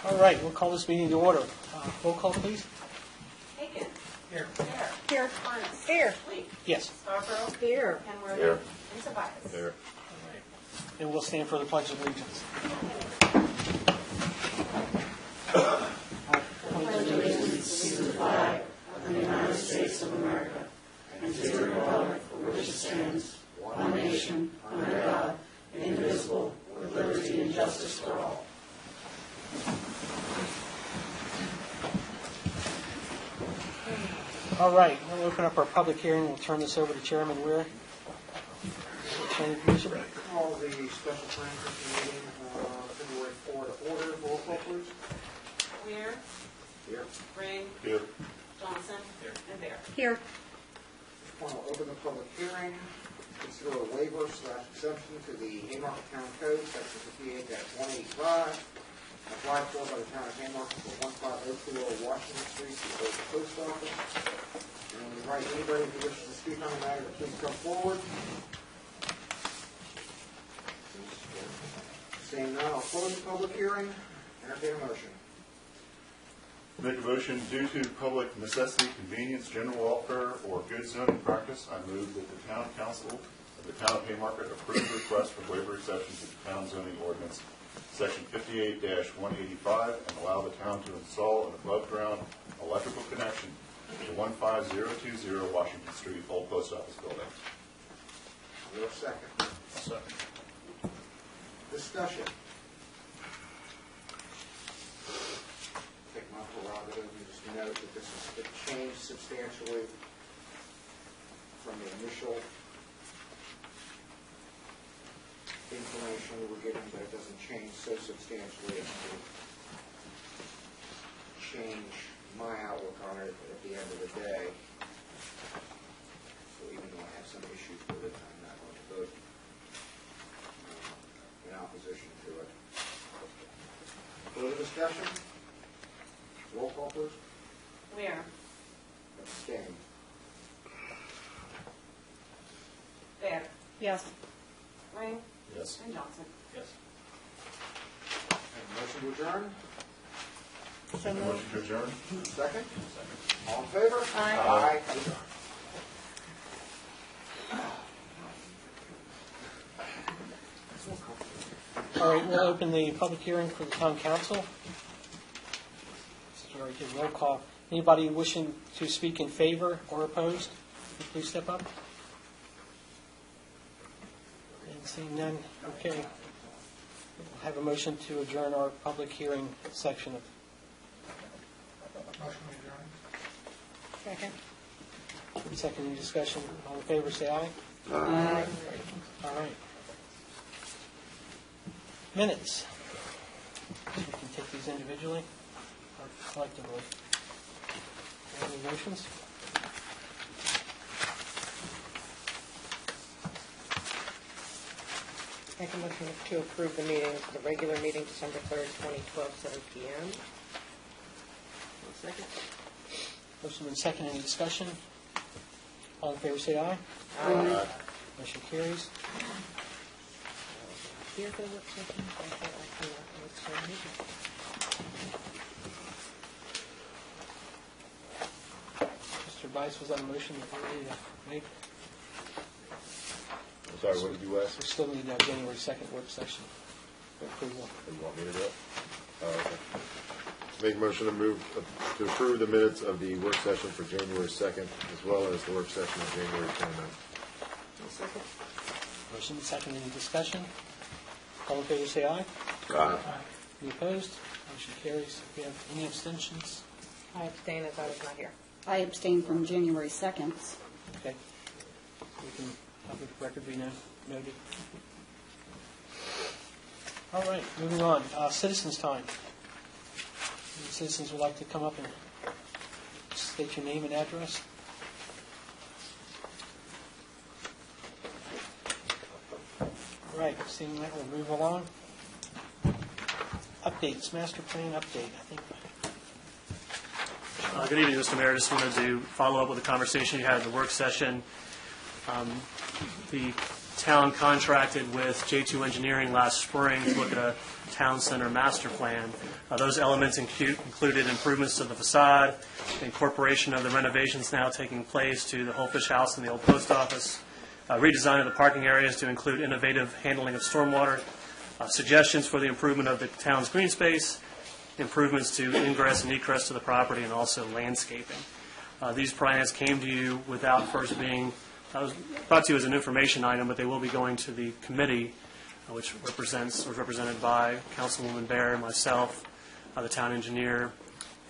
All right, we'll call this meeting to order. Roll call, please. Aiken. Here. Bear. Here. Harness. Here. Fleet. Yes. Scarborough. Here. Kenworthy. Here. And Tobias. There. All right. And we'll stand for the Pledge of Allegiance. All right, we'll open up our public hearing. We'll turn this over to Chairman Weir. Planning Commission. Call the special planning commission meeting, February 4 to order. Roll call, please. Weir. Here. Ring. Here. Johnson. And Bear. Here. Want to open the public hearing, consider a waiver / exception to the Haymarket Town Code, section 58-185, applied for by the town of Haymarket for 15020 Washington Street, the old post office. And we invite anybody who wishes to speak on the matter to please come forward. Seeing none, I'll close the public hearing. Entertain a motion. Make a motion, due to public necessity, convenience, general welfare, or good zoning practice, I move that the town council of the town of Haymarket approve the request for waiver exception to the town zoning ordinance, section 58-185, and allow the town to install an above-ground electrical connection to 15020 Washington Street, old post office building. Is there a second? Second. Discussion. Take my prerogative and just note that this is changed substantially from the initial information we were given, but it doesn't change so substantially as to change my outlook on it at the end of the day. So even though I have some issues with it, I'm not going to vote in opposition to it. Further discussion? Roll call, please. Weir. Abstain. Bear. Yes. Ring. Yes. And Johnson. Yes. And motion to adjourn? So moved. Motion to adjourn? Second? All in favor? Aye. Aye. Adjourn. All right, we'll open the public hearing for the town council. Sorry, did roll call. Anybody wishing to speak in favor or opposed, please step up. And seeing none, okay. We'll have a motion to adjourn our public hearing section of. Motion to adjourn. Second. Second, any discussion? All in favor, say aye. Aye. All right. Minutes. We can take these individually or collectively. Any motions? Make a motion to approve the meetings, the regular meeting, December 3rd, 2012, 7 p.m. Second. Motion and second, any discussion? All in favor, say aye. Aye. Motion carries. Here for the work session. I cannot make so meeting. Mr. Bice, was that a motion that you ready to make? I'm sorry, what did you ask? We still need that January 2nd work session for approval. You want me to do it? Okay. Make a motion to to approve the minutes of the work session for January 2nd, as well as the work session on January 29th. Second. Motion and second, any discussion? All in favor, say aye. Aye. Any opposed? Motion carries. If we have any abstentions? I abstain as I was not here. I abstained from January 2nd. Okay. We can have the record be noted. All right, moving on. Citizens' time. Any citizens would like to come up and state your name and address? All right, seeing that, we'll move along. Updates, master plan update, I think. Good evening, Mr. Mayor. Just wanted to follow up with a conversation you had at the work session. The town contracted with J2 Engineering last spring to look at a town center master plan. Those elements included improvements to the facade, incorporation of the renovations now taking place to the Whole Fish House and the old post office, redesign of the parking areas to include innovative handling of stormwater, suggestions for the improvement of the town's green space, improvements to ingress and egress to the property, and also landscaping. These plans came to you without first being, was brought to you as an information item, but they will be going to the committee, which was represented by Councilwoman Bear, myself, the town engineer,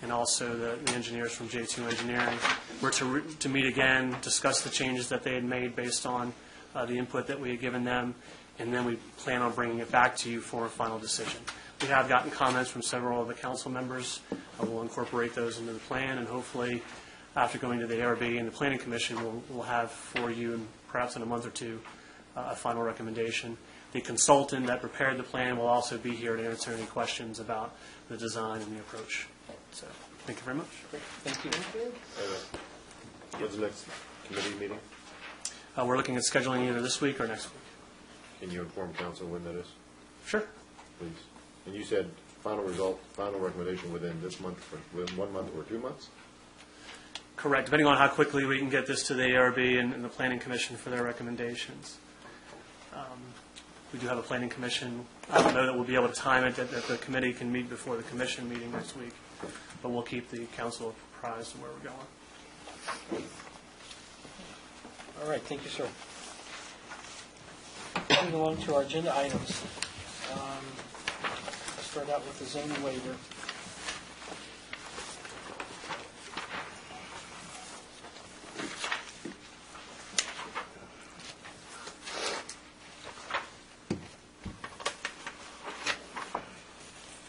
and also the engineers from J2 Engineering. We're to meet again, discuss the changes that they had made based on the input that we had given them, and then we plan on bringing it back to you for a final decision. We have gotten comments from several of the council members. We'll incorporate those into the plan, and hopefully, after going to the ARB and the Planning Commission, we'll have for you, and perhaps in a month or two, a final recommendation. The consultant that prepared the plan will also be here to answer any questions about the design and the approach. So, thank you very much. Great. Thank you. When's the next committee meeting? We're looking at scheduling either this week or next week. Can you inform council when that is, Sure. please? And you said final result, final recommendation within this month, within 1 month or 2 months? Correct, depending on how quickly we can get this to the ARB and the Planning Commission for their recommendations. We do have a Planning Commission. I don't know that we'll be able to time it, that the committee can meet before the commission meeting next week, but we'll keep the council apprised of where we're going. All right, thank you, sir. Moving along to our agenda items. I'll start out with the zoning waiver.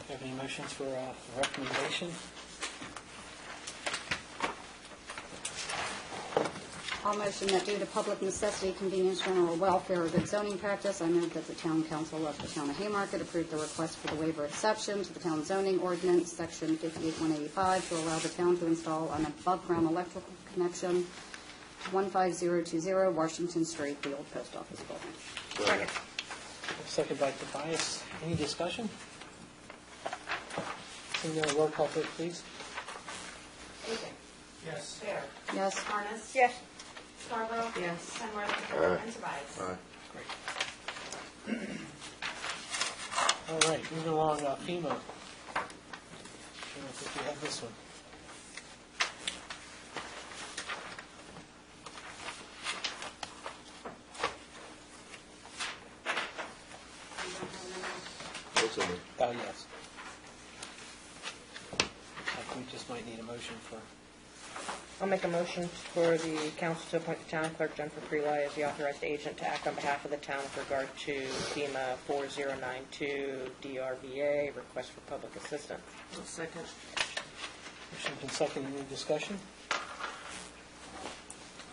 Do you have any motions for recommendation? I'll motion that due to public necessity, convenience, general welfare, or good zoning practice, I move that the town council of the town of Haymarket approve the request for the waiver exception to the town zoning ordinance, section 58185, to allow the town to install an above-ground electrical connection to 15020 Washington Street, the old post office building. Second by Tobias. Any discussion? Seeing no, roll call vote, please. Egan. Yes. Bear. Yes. Harness. Yes. Scarborough. Yes. Penworth. Aye. And Tobias. Aye. All right, moving along, FEMA. I think we have this one. What's in it? Oh, yes. I think we just might need a motion for, I'll make a motion for the council to appoint the town clerk, Jennifer Preley, as the authorized agent to act on behalf of the town with regard to FEMA 4092 DRVA, request for public assistance. Second. motion's been seconded. Any discussion?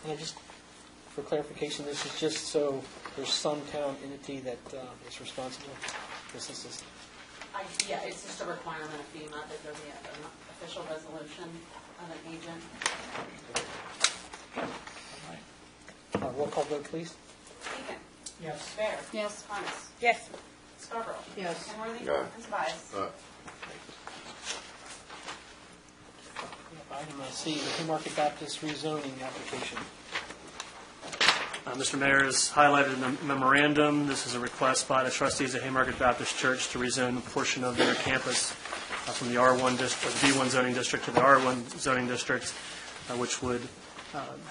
And just for clarification, this is just so there's some town entity that is responsible. This is Yeah, it's just a requirement of FEMA that there be an official resolution of an agent. roll call vote, please. Egan. Yes. Bear. Yes. Harness. Yes. Scarborough. Yes. Penworthy. Aye. And Tobias. Item C, the Haymarket Baptist rezoning application. Mr. Mayor has highlighted in the memorandum, this is a request by the trustees of Haymarket Baptist Church to rezone a portion of their campus from the R1 district, the B1 zoning district to the R1 zoning district, which would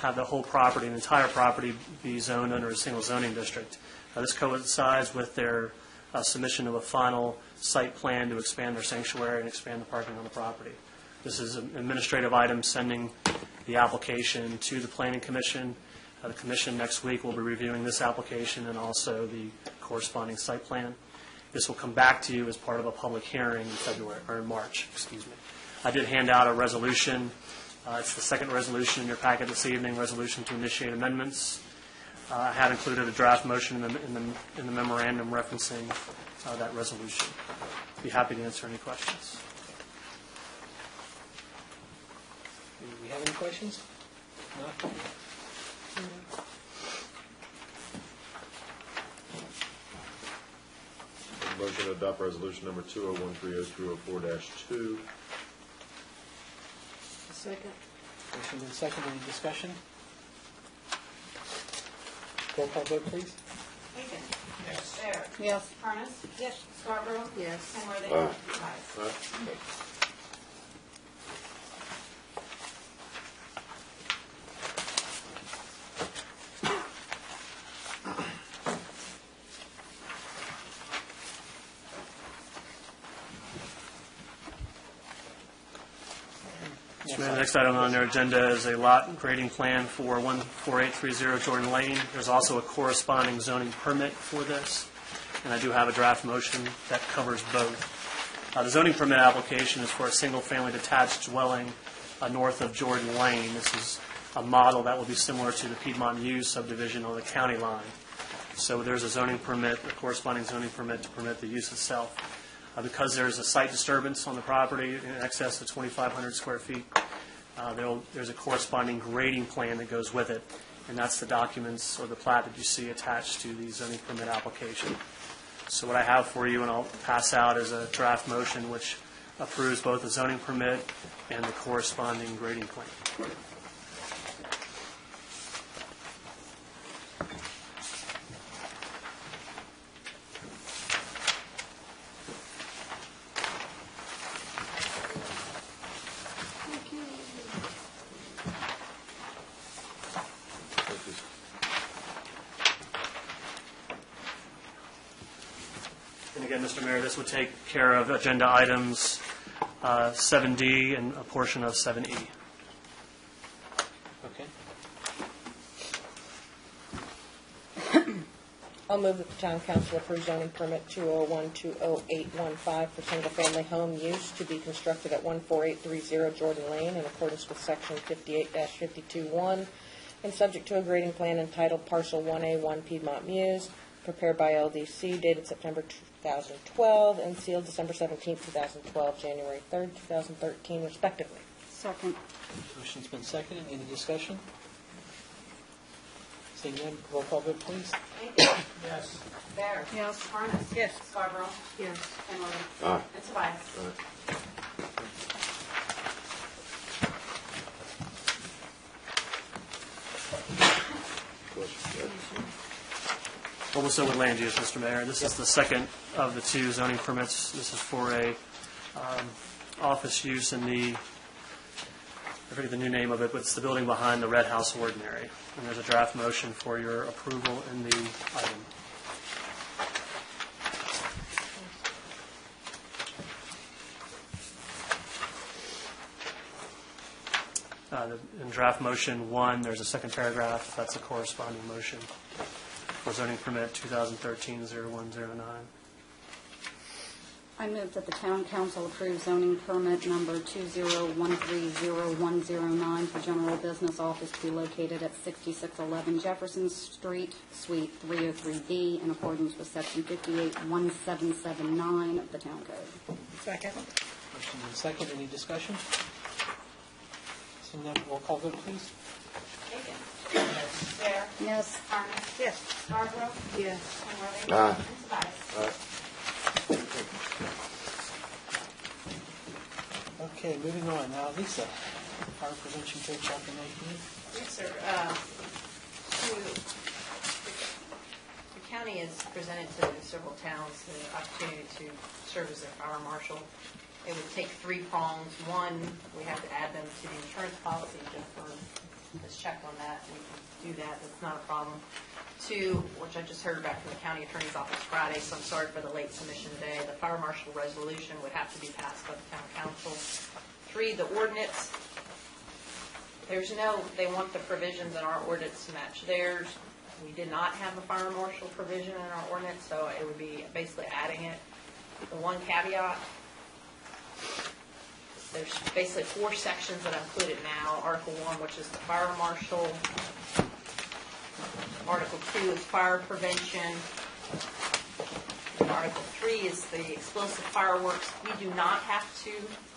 have the whole property, the entire property, be zoned under a single zoning district. This coincides with their submission of a final site plan to expand their sanctuary and expand the parking on the property. This is an administrative item sending the application to the Planning Commission. The Commission next week will be reviewing this application and also the corresponding site plan. This will come back to you as part of a public hearing in February, or in March, excuse me. I did hand out a resolution. It's the second resolution in your packet this evening, resolution to initiate amendments. I had included a draft motion in the memorandum referencing that resolution. Be happy to answer any questions. Do we have any questions? No? motion to adopt resolution number 20130204-2. Second. Motion been seconded. Any discussion? Roll call vote, please. Aiken. Yes. Bear. Yes. Harness. Yes. Scarborough. Yes. Kenworthy. Aye. Wise. Mr. Mayor, the next item on their agenda is a lot grading plan for 14830 Jordan Lane. There's also a corresponding zoning permit for this, and I do have a draft motion that covers both. The zoning permit application is for a single-family detached dwelling north of Jordan Lane. This is a model that will be similar to the Piedmont Muse subdivision on the county line. So there's a zoning permit, a corresponding zoning permit to permit the use itself. Because there's a site disturbance on the property in excess of 2,500 square feet, there's a corresponding grading plan that goes with it, and that's the documents or the plat that you see attached to the zoning permit application. So what I have for you, and I'll pass out, is a draft motion which approves both the zoning permit and the corresponding grading plan. And again, Mr. Mayor, this would take care of agenda items 7D and a portion of 7E. Okay. I'll move that the town council approve zoning permit 201-20815 for single-family home use to be constructed at 14830 Jordan Lane in accordance with section 58-52-1 and subject to a grading plan entitled Parcel 1A1 Piedmont Muse, prepared by LDC, dated September 2012 and sealed December 17, 2012, January 3rd, 2013, respectively. Second. Motion's been seconded. Any discussion? Seeing none, roll call vote, please. Aiken. Yes. Bear. Yes. Harness. Yes. Scarborough. Yes. Kenworthy. Aye. And Tobias. Also with land use, Mr. Mayor, this is the second of the two zoning permits. This is for a office use in the, I forget the new name of it, but it's the building behind the Red House Ordinary. And there's a draft motion for your approval in the item. In draft motion 1, there's a second paragraph. That's a corresponding motion for zoning permit 2013-0109. I move that the town council approve zoning permit number 201300109 for general business office to be located at 6611 Jefferson Street, Suite 303B, in accordance with section 581779 of the town code. Second. Motion's been seconded. Any discussion? Seeing none, roll call vote, please. Aiken. Yes. Bear. Yes. Harness. Yes. Scarborough. Yes. Kenworthy. Aye. And Tobias. Okay, moving on. Now, Lisa, Fire Prevention Code, Chapter 19. Yes, sir. The county has presented to several towns the opportunity to serve as their fire marshal. It would take three prongs. One, we have to add them to the insurance policy. Jennifer has checked on that. We can do that. That's not a problem. Two, which I just heard back from the county attorney's office Friday, so I'm sorry for the late submission today. The fire marshal resolution would have to be passed by the town council. Three, the ordinance. They want the provisions in our ordinance to match theirs. We did not have a fire marshal provision in our ordinance, so it would be basically adding it. The one caveat, there's basically 4 sections that I included now. Article 1, which is the fire marshal. Article 2 is fire prevention. Article 3 is the explosive fireworks. We do not have to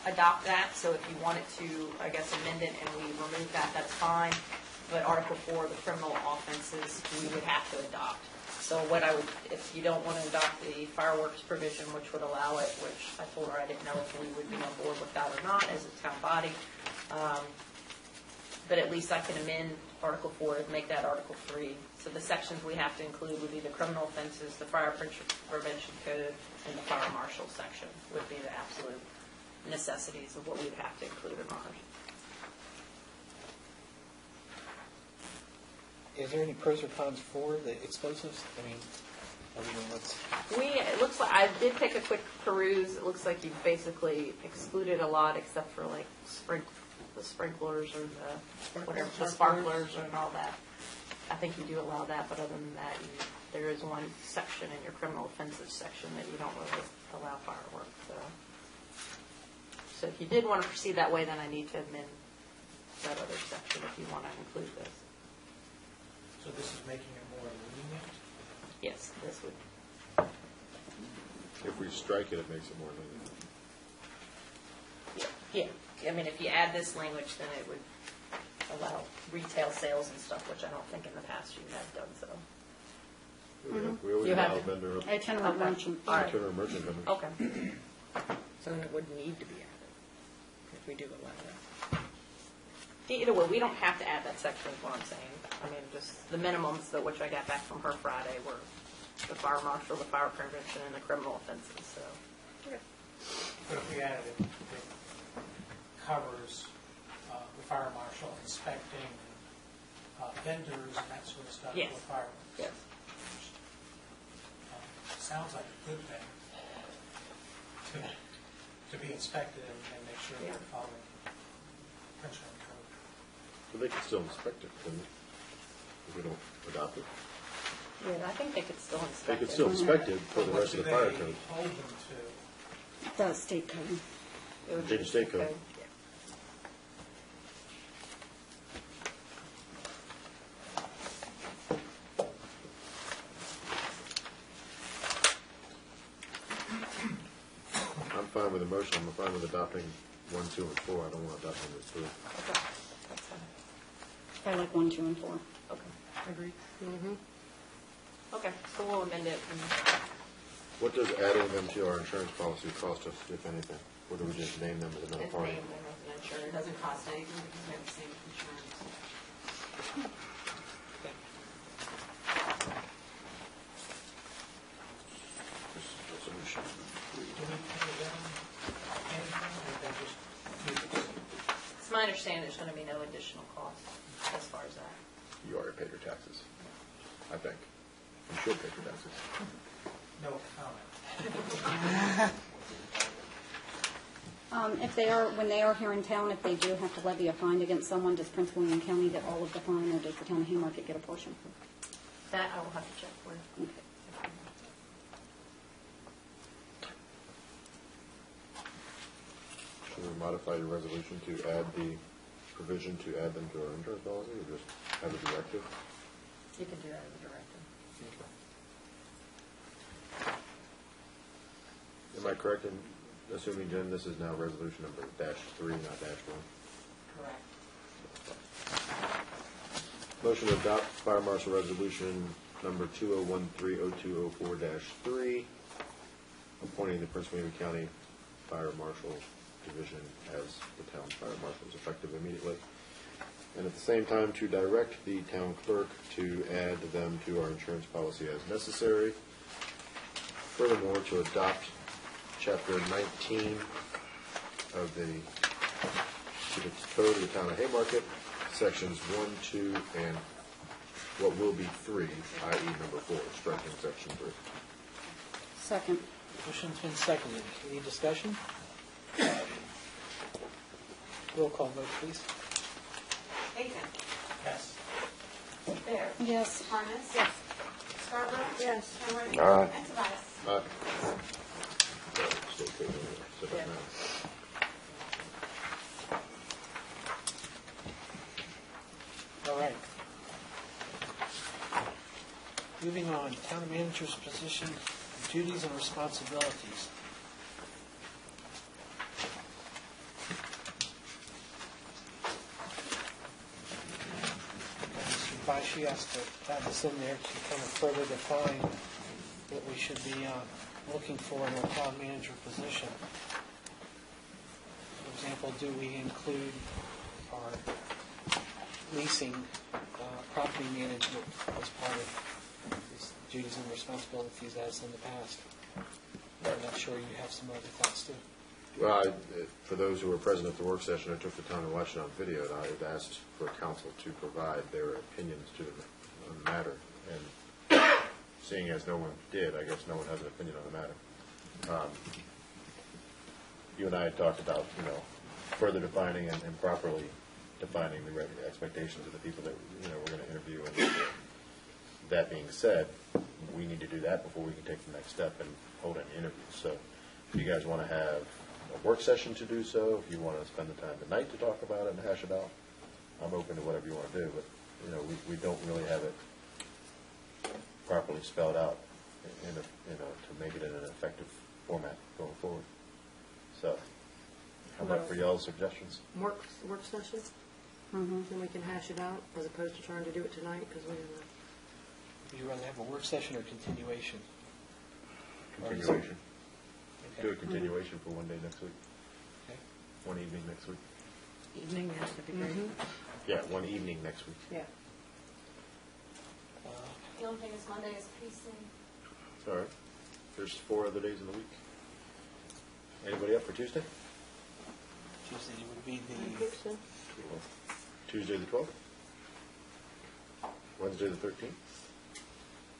adopt that, so if you wanted to, I guess, amend it and we remove that, that's fine. But Article 4, the criminal offenses, we would have to adopt. So what I would, if you don't want to adopt the fireworks provision, which would allow it, which I told her I didn't know if we would be on board with that or not as a town body. But at least I can amend Article 4 to make that Article 3. So the sections we have to include would be the criminal offenses, the fire prevention code, and the fire marshal section would be the absolute necessities of what we'd have to include in ours. Is there any pros or cons for the explosives? I mean, what's... It looks like, I did take a quick peruse. It looks like you basically excluded a lot except for like the sprinklers or the sparklers and all that. I think you do allow that, but other than that, there is one section in your criminal offenses section that you don't really allow fireworks. So if you did want to proceed that way, then I need to amend that other section if you want to include this. So this is making it more lenient? Yes, this would. If we strike it, it makes it more lenient. Yeah, I mean, if you add this language, then it would allow retail sales and stuff, which I don't think in the past you have done so. We always You have allow to- vendor, Itinerant merchant. All right. itinerant merchant vendors. Okay. So then it wouldn't need to be added if we do allow that. Either way, we don't have to add that section, is what I'm saying. I mean, just the minimums that which I got back from her Friday were the fire marshal, the fire prevention, and the criminal offenses, so. But if we added it, it covers the fire marshal inspecting vendors and that sort of stuff Yes. for fireworks. Yes. Sounds like a good thing to be inspected and make sure Yeah. they're following pension code. But they can still inspect it, couldn't they? If we don't adopt it. Yeah, I think they could still inspect They it. could still inspect it for the What rest do of the fire they code. hold them to? The state code. It would be Change the state code. Yeah. I'm fine with the motion, I'm fine with adopting 1, 2, and 4, I don't want to adopt number 3. Okay, that's fine. I like 1, 2, and 4. Okay, agreed. Okay, so we'll amend it. What does adding them to our insurance policy cost us, if anything? Or do we just name them as another It's party? named them as an It insurance. doesn't cost anything because we have the same insurance. Resolution. Do we pay them anything, or they just do this? It's my understanding there's going to be no additional cost as far as that. You already paid your taxes, I think. You should pay your taxes. No comment. If they are, when they are here in town, if they do have to levy a fine against someone, does Prince William County get all of the fine, or does the town of Haymarket get a portion? That I will have to check for you. Okay. Should we modify your resolution to add the provision to add them to our insurance policy, or just have a directive? You can do that as a directive. Am I correct in assuming, Jen, this is now resolution number -3, not -1? Correct. Motion to adopt Fire Marshal Resolution number 2013-0204-3, appointing the Prince William County Fire Marshal Division as the town fire marshals, effective immediately. And at the same time, to direct the town clerk to add them to our insurance policy as necessary. Furthermore, to adopt Chapter 19 of the Code of the Town of Haymarket, Sections 1, 2, and what will be 3, i.e. number 4, striking Section 3. Second. Motion's been seconded. Any discussion? Roll call vote, please. Aiken. Yes. Bear. Yes. Harness. Yes. Scarborough. Yes. Henry. Aye. And Tobias. State code, sit back now. All right. Moving on, town manager's position, duties and responsibilities. Mr. clarify, she asked to have this in there to kind of further define what we should be looking for in a town manager position. For example, do we include our leasing property management as part of these duties and responsibilities as in the past? I'm not sure you have some other thoughts too. Well, for those who were present at the work session, I took the time to watch it on video, and I had asked for council to provide their opinions on the matter. And seeing as no one did, I guess no one has an opinion on the matter. You and I had talked about, further defining and properly defining the expectations of the people that, we're going to interview. And that being said, we need to do that before we can take the next step and hold an interview. So if you guys want to have a work session to do so, if you want to spend the time tonight to talk about it and hash it out, I'm open to whatever you want to do. But, we don't really have it properly spelled out to make it in an effective format going forward. So, how about for y'all's suggestions? Work session, then we can hash it out, as opposed to trying to do it tonight, because we have Would you rather have a work session or continuation? Continuation. Okay. Do a continuation for one day next week. Okay. One evening next week. evening, that would be great. Yeah, one evening next week. Yeah. The only thing is Monday is PC. It's all right. There's 4 other days in the week. Anybody up for Tuesday? Tuesday would be I the, think so. Tuesday the 12th? Wednesday the 13th?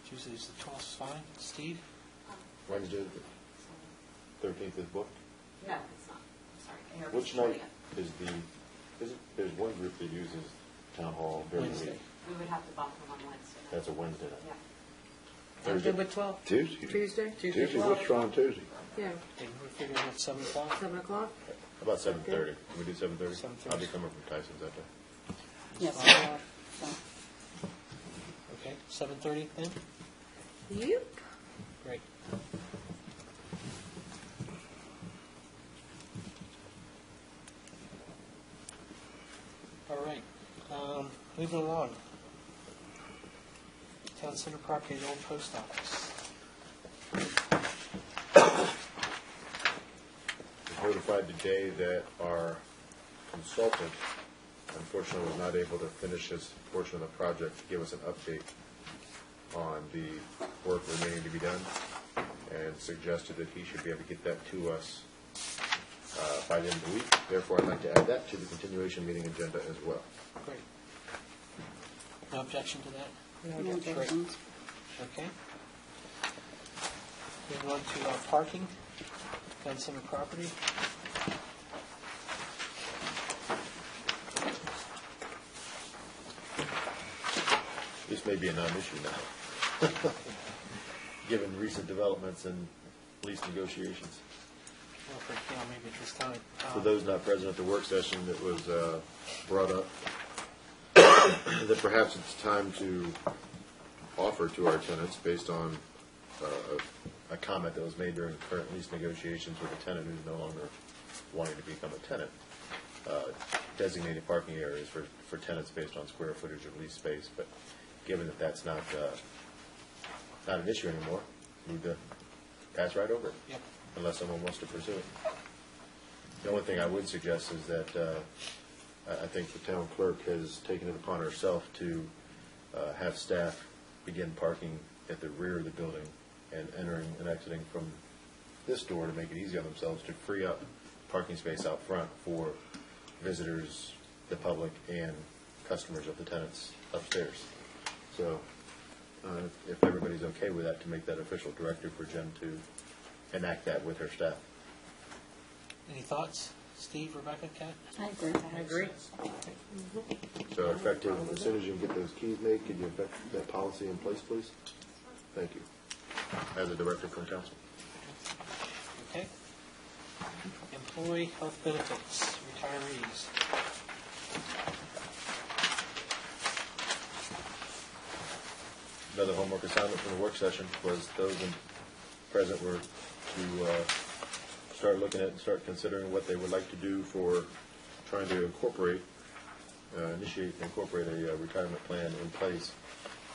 Tuesday's the 12th, fine. Steve? Wednesday the 13th is booked? No, it's not. I'm sorry. Which night is there's one group that uses town hall during the Wednesday. week. We would have to bump them on Wednesday. That's a Wednesday night. Yeah. Thursday? With 12? Tuesday. Tuesday? Tuesday, what's wrong on Tuesday? Yeah, Okay, we're figuring at 7 o'clock. 7 o'clock? How about 7:30? Can we do 7:30? 7:30. I'll be coming from Tyson's that day. Yes. So, Okay, 7:30 then? Yep. Great. All right, moving along. Town center property, the old post office. I was notified today that our consultant unfortunately was not able to finish his portion of the project to give us an update on the work remaining to be done, and suggested that he should be able to get that to us by the end of the week. Therefore, I'd like to add that to the continuation meeting agenda as well. Great. No objection to that? no objections. Okay. Moving on to parking, town center property. This may be a non-issue now, given recent developments and lease negotiations. Well, for, maybe at this time. For those not present at the work session, it was brought up that perhaps it's time to offer to our tenants, based on a comment that was made during current lease negotiations with a tenant who's no longer wanting to become a tenant, designated parking areas for tenants based on square footage of lease space. But given that that's not an issue anymore, we need to pass right over it. Yep. Unless someone wants to pursue it. The only thing I would suggest is that I think the town clerk has taken it upon herself to have staff begin parking at the rear of the building and entering and exiting from this door to make it easy on themselves to free up parking space out front for visitors, the public, and customers of the tenants upstairs. So if everybody's okay with that, to make that official directive for Jen to enact that with her staff. Any thoughts? Steve, Rebecca, Kat? I agree. I agree. So effective, as soon as you get those keys made, could you effect that policy in place, please? Thank you. As a directive from council. Okay. Employee health benefits, retirees. Another homework assignment from the work session was those present were to start looking at and start considering what they would like to do for trying to incorporate initiate and incorporate a retirement plan in place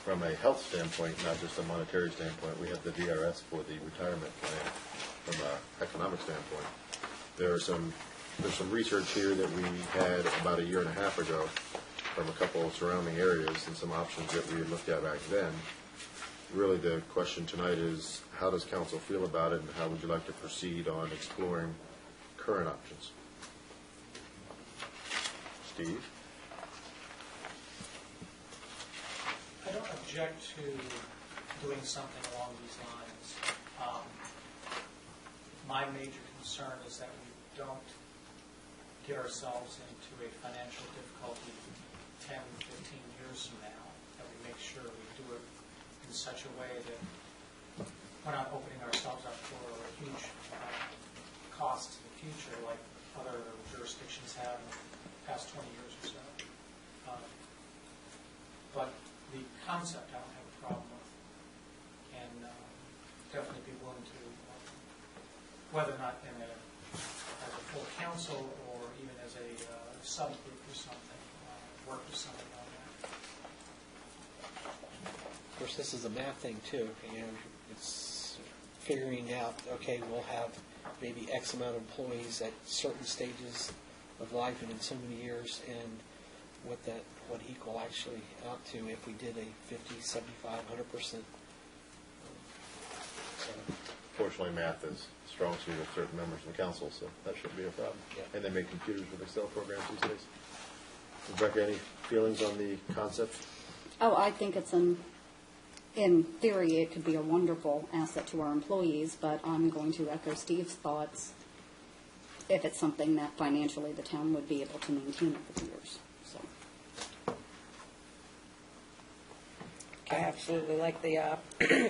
from a health standpoint, not just a monetary standpoint. We have the VRS for the retirement plan from an economic standpoint. There's some research here that we had about a year and a half ago from a couple of surrounding areas and some options that we had looked at back then. Really, the question tonight is, how does council feel about it, and how would you like to proceed on exploring current options? Steve? I don't object to doing something along these lines. My major concern is that we don't get ourselves into a financial difficulty 10, 15 years from now, that we make sure we do it in such a way that we're not opening ourselves up for a huge cost in the future like other jurisdictions have in the past 20 years or so. But the concept I don't have a problem with, and definitely be willing to, whether or not as a full council or even as a subgroup or something, work with something on that. Of course, this is a math thing too, and it's figuring out, okay, we'll have maybe X amount of employees at certain stages of life and in so many years, and what equal actually out to if we did a 50, 75, 100%. Fortunately, math is strong suit of certain members of the council, so that shouldn't be a problem. Yeah. And they make computers with Excel programs these days. Rebecca, any feelings on the concept? Oh, I think it's in theory, it could be a wonderful asset to our employees, but I'm going to echo Steve's thoughts if it's something that financially the town would be able to maintain over the years. So. I absolutely like the,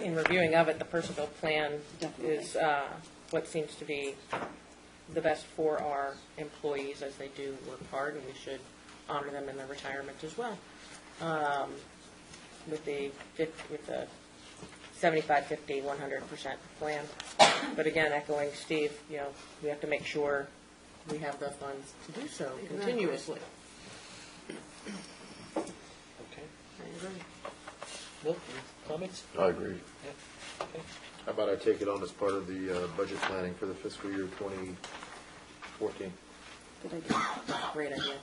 in reviewing of it, the personal plan Definitely. is what seems to be the best for our employees as they do work hard, and we should honor them in their retirement as well. With the 75, 50, 100% plan. But again, echoing Steve, we have to make sure we have the funds to do so continuously. Okay. I agree. Will, any comments? I agree. Yeah. Okay. How about I take it on as part of the budget planning for the fiscal year 2014? Good idea. Great idea.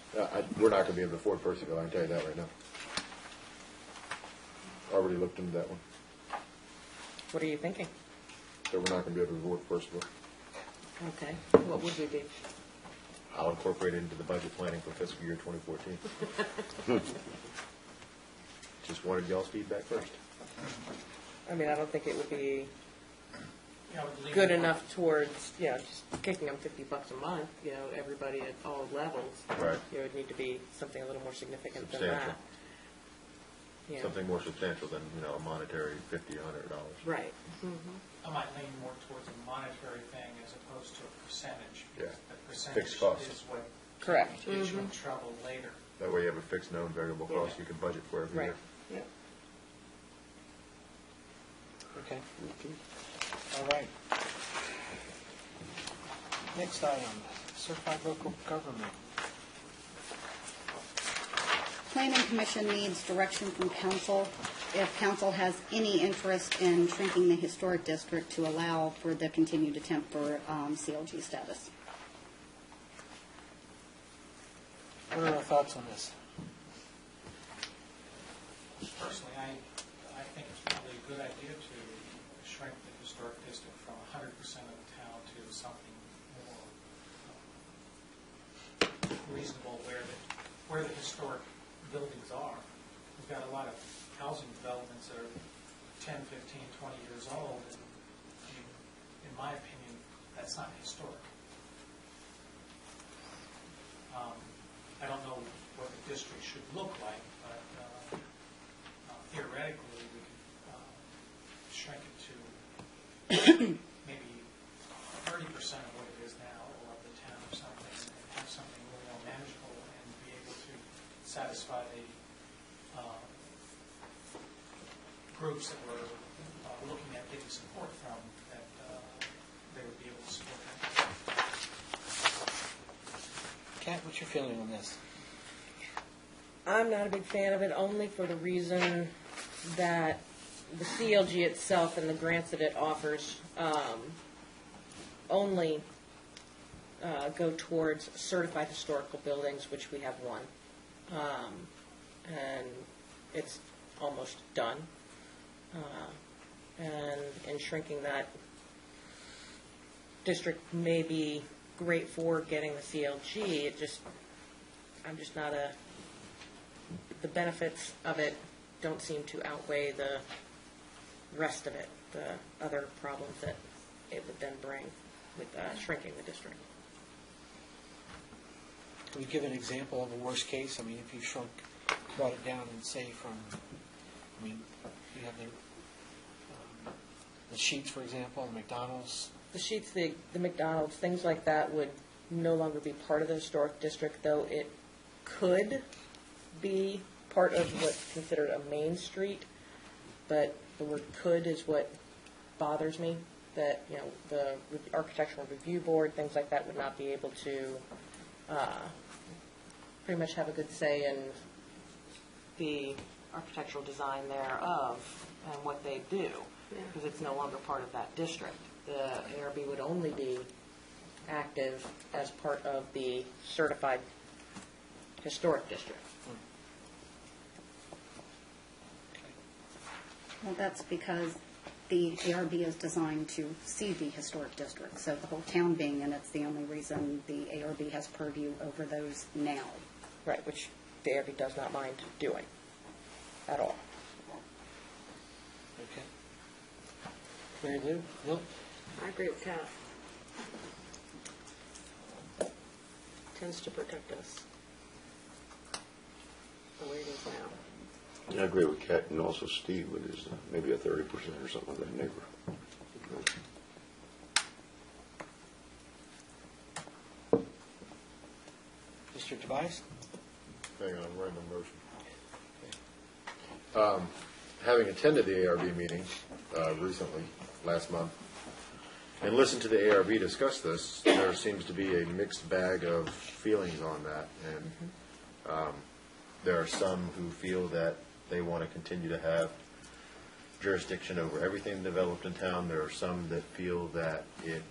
We're not going to be able to afford Percyville, I can tell you that right now. Already looked into that one. What are you thinking? So we're not going to be able to afford Percyville. Okay. What would we be? I'll incorporate it into the budget planning for fiscal year 2014. Just wanted y'all's feedback first. I mean, I don't think it would be I would lean good more- enough towards, just kicking them $50 a month, everybody at all levels. Right. It would need to be something a little more significant than Substantial. that. Yeah. Something more substantial than, a monetary $50, $100. Right. I might lean more towards a monetary thing as opposed to a percentage. Yeah. The percentage Fixed cost. is what Correct. gets you in trouble later. That way you have a fixed known variable cost you can budget for every Right. year. Yep. Okay. All right. Next item, certified local government. Planning Commission needs direction from council. If council has any interest in shrinking the historic district to allow for the continued attempt for CLG status. What are our thoughts on this? Personally, I think it's probably a good idea to shrink the historic district from 100% of the town to something more reasonable where the historic buildings are. We've got a lot of housing developments that are 10, 15, 20 years old, and in my opinion, that's not historic. I don't know what the district should look like, but theoretically, we could shrink it to maybe 30% of what it is now, or of the town or something, and have something a little more manageable and be able to satisfy the groups that we're looking at getting support from, that they would be able to support that. Kat, what's your feeling on this? I'm not a big fan of it, only for the reason that the CLG itself and the grants that it offers only go towards certified historical buildings, which we have one. And it's almost done. And in shrinking that district may be great for getting the CLG, I'm just not the benefits of it don't seem to outweigh the rest of it, the other problems that it would then bring with shrinking the district. Can we give an example of a worst case? I mean, if you brought it down and say from, I mean, you have the Sheets, for example, the McDonald's. The Sheets, the McDonald's, things like that would no longer be part of the historic district, though it could be part of what's considered a main street, but the word could is what bothers me, that, you know, the Architectural Review Board, things like that would not be able to pretty much have a good say in the architectural design thereof and what they do, because it's no longer part of that district. The ARB would only be active as part of the certified historic district. Well, that's because the ARB is designed to see the historic district, so the whole town being in it's the only reason the ARB has purview over those now. Right, which the ARB does not mind doing at all. Okay. Mary Lou? No? I agree with Kat. Tends to protect us the way it is now. I agree with Kat and also Steve with his maybe a 30% or something of that neighbor. Mr. Tobias? Hang on, I'm writing a motion. Having attended the ARB meeting recently, last month, and listened to the ARB discuss this, there seems to be a mixed bag of feelings on that. And there are some who feel that they want to continue to have jurisdiction over everything developed in town. There are some that feel that it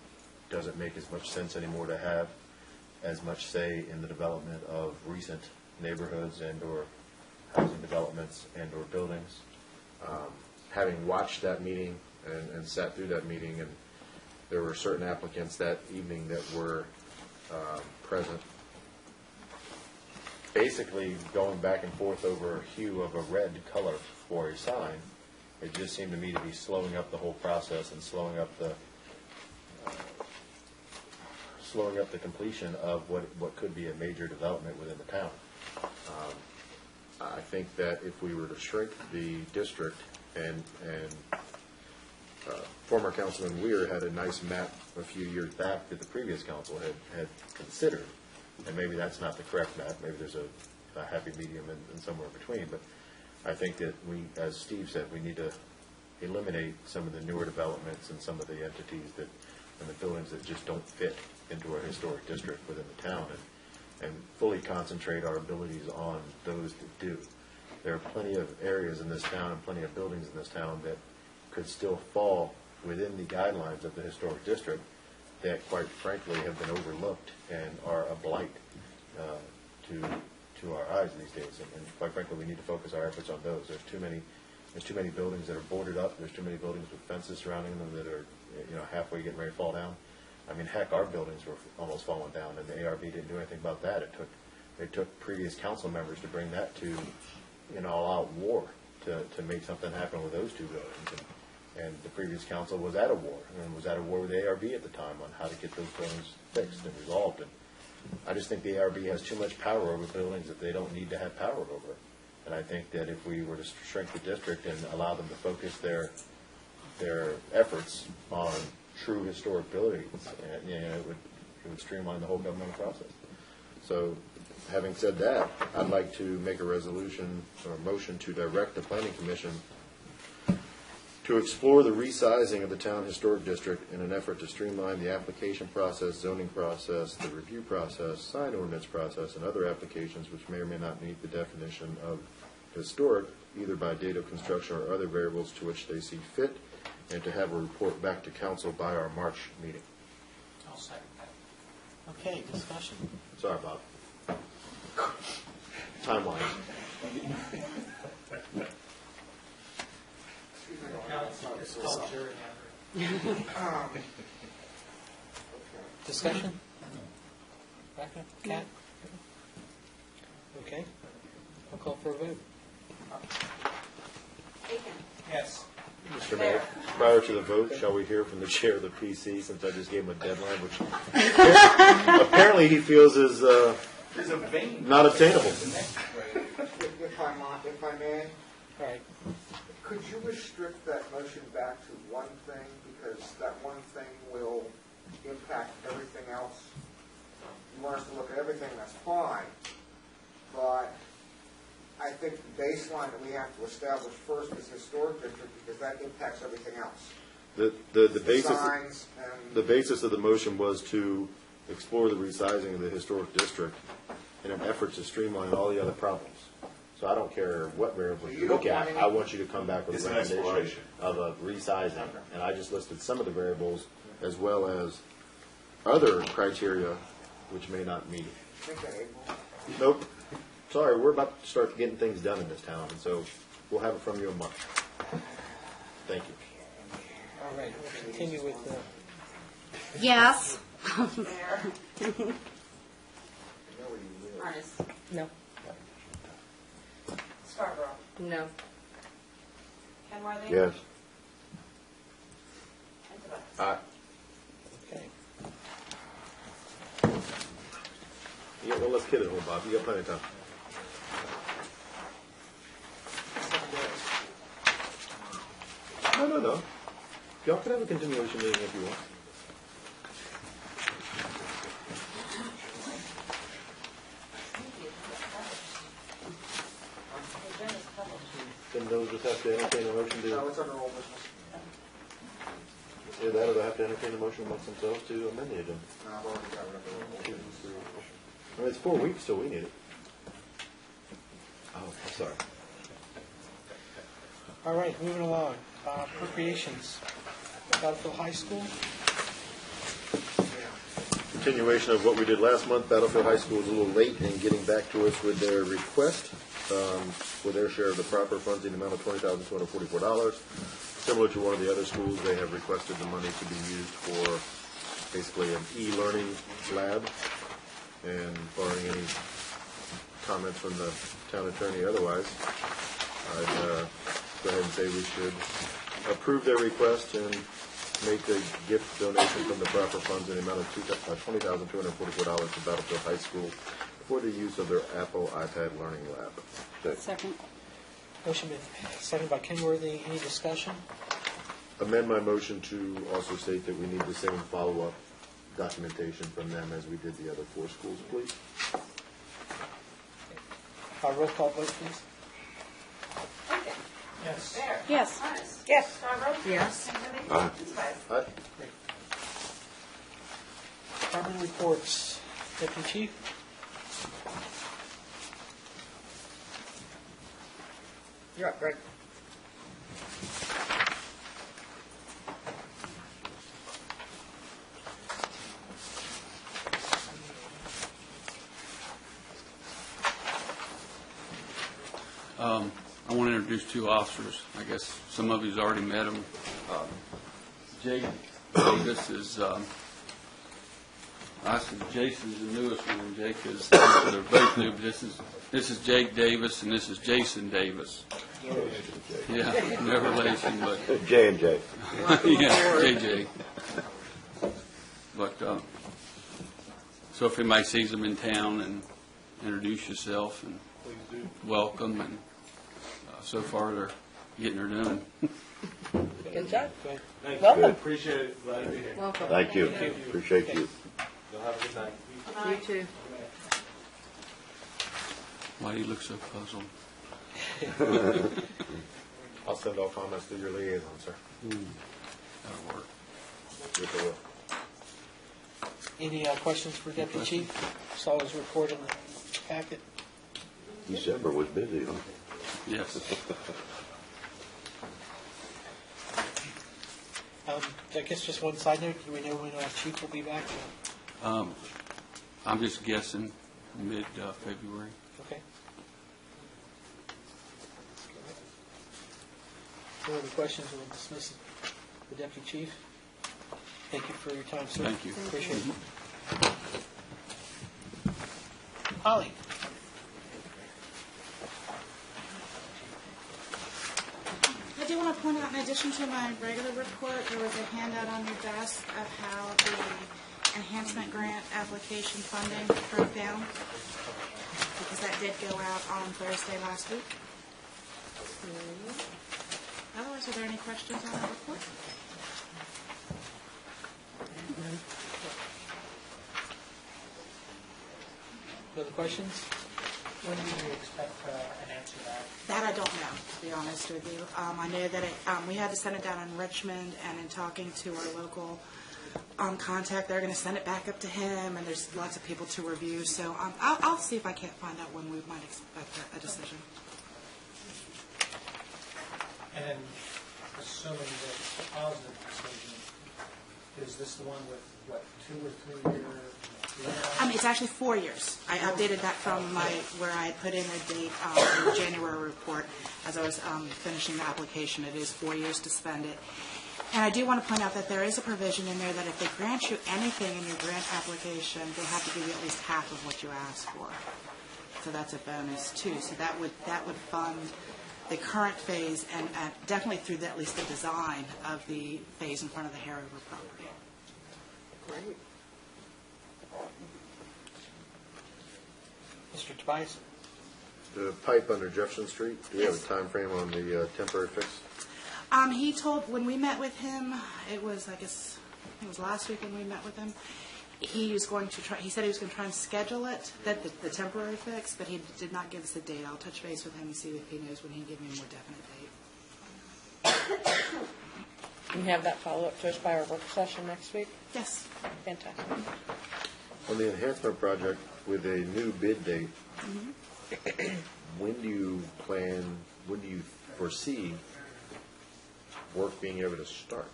doesn't make as much sense anymore to have as much say in the development of recent neighborhoods and or housing developments and or buildings. Having watched that meeting and sat through that meeting, and there were certain applicants that evening that were present, basically going back and forth over a hue of a red color for a sign. It just seemed to me to be slowing up the whole process and slowing up the completion of what could be a major development within the town. I think that if we were to shrink the district, and former Councilman Weir had a nice map a few years back that the previous council had considered, and maybe that's not the correct map, maybe there's a happy medium and somewhere in between, but I think that we, as Steve said, we need to eliminate some of the newer developments and some of the entities that, and the buildings that just don't fit into our historic district within the town, and fully concentrate our abilities on those that do. There are plenty of areas in this town and plenty of buildings in this town that could still fall within the guidelines of the historic district that, quite frankly, have been overlooked and are a blight to our eyes these days. And quite frankly, we need to focus our efforts on those. There's too many buildings that are boarded up. There's too many buildings with fences surrounding them that are, halfway getting ready to fall down. I mean, heck, our buildings were almost falling down, and the ARB didn't do anything about that. It took previous council members to bring that to an all-out war to make something happen with those two buildings. And the previous council was at a war, and was at a war with the ARB at the time on how to get those buildings fixed and resolved. And I just think the ARB has too much power over buildings that they don't need to have power over. And I think that if we were to shrink the district and allow them to focus their efforts on true historic buildings, it would streamline the whole governmental process. So, having said that, I'd like to make a resolution or a motion to direct the Planning Commission to to explore the resizing of the town historic district in an effort to streamline the application process, zoning process, the review process, sign ordinance process, and other applications which may or may not meet the definition of historic, either by date of construction or other variables to which they see fit, and to have a report back to council by our March meeting. I'll second that. Okay, discussion. Sorry, Bob. Timeline. It's called gerrymandering. Discussion? Rebecca? Kat? Okay. I'll call for a vote. Aiken. Yes. Mr. Mayor, prior to the vote, shall we hear from the chair of the PC, since I just gave him a deadline, which apparently he feels is not attainable. If I may, All right. could you restrict that motion back to one thing, because that one thing will impact everything else? You want us to look at everything, that's fine, but I think the baseline that we have to establish first is historic district, because that impacts everything else. The Signs and... basis of the motion was to explore the resizing of the historic district in an effort to streamline all the other problems. So I don't care what variables you look at, I want you to come back with It's a an recommendation exploration. of a resizing. And I just listed some of the variables as well as other criteria which may not meet it. Think that April. Nope. Sorry, we're about to start getting things done in this town, and so we'll have it from you in March. Thank you. All right, we'll continue with the... Yes. Ernest. No. Scarborough. No. Kenworthy. Yes. And Tobias. Aye. Okay. Yeah, well, let's kid it, old Bob. You got plenty of time. No. Y'all can have a continuation meeting if you want. Then they'll just have to entertain a motion No, to, it's under old business. either that or they'll have to entertain a motion amongst themselves to amend the agenda. No, I've already got rid of it. I mean, it's 4 weeks till we need it. Oh, I'm sorry. All right, moving along. Appropriations. Battlefield High School. Continuation of what we did last month. Battlefield High School was a little late in getting back to us with their request for their share of the proper funds in the amount of $20,244. Similar to one of the other schools, they have requested the money to be used for basically an e-learning lab. And barring any comments from the town attorney otherwise, I'd go ahead and say we should approve their request and make a gift donation from the proper funds in the amount of $20,244 to Battlefield High School for the use of their Apple iPad Learning Lab. Second. Motion been seconded by Kenworthy. Any discussion? Amend my motion to also state that we need the same follow-up documentation from them as we did the other 4 schools, please. Roll call vote, please. Aiken. Yes. Bear. Yes. Ernest. Yes. Scarborough. Yes. Kenworthy. Aye. And Tobias. Aye. Department reports. Deputy Chief. You're up, Greg. I want to introduce 2 officers. I guess some of you's already met them. Jake Davis is, I said Jason's the newest one, and Jake is, they're both new, but this is Jake Davis, and this is Jason Davis. Yeah, no relation, but, J&J. yeah, JJ. But, so if anybody sees them in town, and introduce yourself, and welcome, and so far they're getting her done. Good job. Good. Welcome. Appreciate it. Glad to be here. Welcome. Thank you. Appreciate you. You'll have a good night. You too. Why do you look so puzzled? I'll send all comments to your liaison, sir. That'll work. If it will. Any questions for Deputy Chief? Saw his report in the packet. December was busy, huh? Yes. I guess just one side note, do we know when our chief will be back? I'm just guessing mid-February. Okay. No other questions, we'll dismiss the Deputy Chief. Thank you for your time, sir. Thank you. Appreciate it. Holly? I do want to point out, in addition to my regular report, there was a handout on your desk of how the enhancement grant application funding broke down, because that did go out on Thursday last week. Otherwise, are there any questions on that report? No other questions? When do you expect an answer back? That I don't know, to be honest with you. I know that we had to send it down in Richmond, and in talking to our local contact, they're going to send it back up to him, and there's lots of people to review. So I'll see if I can't find out when we might expect a decision. And then, assuming that it's a positive decision, is this the one with, what, 2 or 3 year? It's actually 4 years. I updated that from where I put in a date in the January report as I was finishing the application. It is 4 years to spend it. And I do want to point out that there is a provision in there that if they grant you anything in your grant application, they have to give you at least half of what you asked for. So that's a bonus too. So that would fund the current phase and definitely through at least the design of the phase in front of the Hare River property. Great. Mr. Tobias? The pipe under Jefferson Street, do we have a time frame on the temporary fix? He told, when we met with him, it was, I guess, it was last week when we met with him, he was going to try, he said he was going to try and schedule it, the temporary fix, but he did not give us a date. I'll touch base with him and see if he knows when he can give me a more definite date. Can you have that follow-up to us by our work session next week? Yes. Fantastic. On the enhancement project with a new bid date, when do you foresee work being able to start?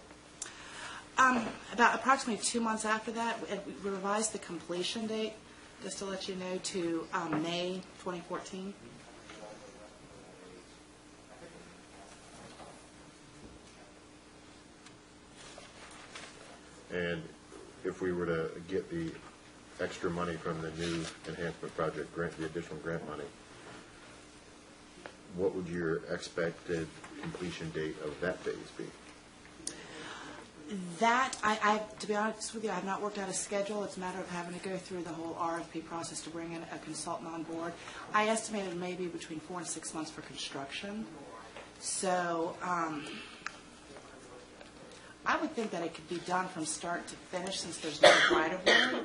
About approximately 2 months after that, we revised the completion date, just to let you know, to May 2014. And if we were to get the extra money from the new enhancement project grant, the additional grant money, what would your expected completion date of that phase be? That, to be honest with you, I have not worked out a schedule. It's a matter of having to go through the whole RFP process to bring in a consultant on board. I estimated maybe between 4 and 6 months for construction. So I would think that it could be done from start to finish, since there's no right-of-way,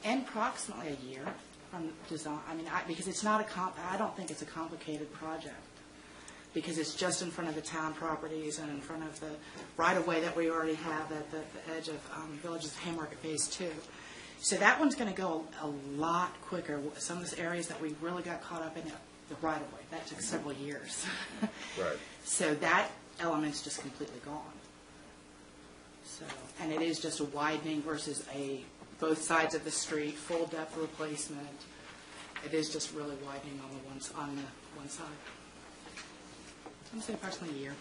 in approximately a year from design. Because it's not I don't think it's a complicated project, because it's just in front of the town properties and in front of the right-of-way that we already have at the edge of Villages Haymarket Phase 2. So that one's going to go a lot quicker. Some of those areas that we really got caught up in, the right-of-way, that took several years. Right. So that element's just completely gone. So, and it is just a widening versus both sides of the street, full depth replacement. It is just really widening on the one side. I'm going to say approximately a year.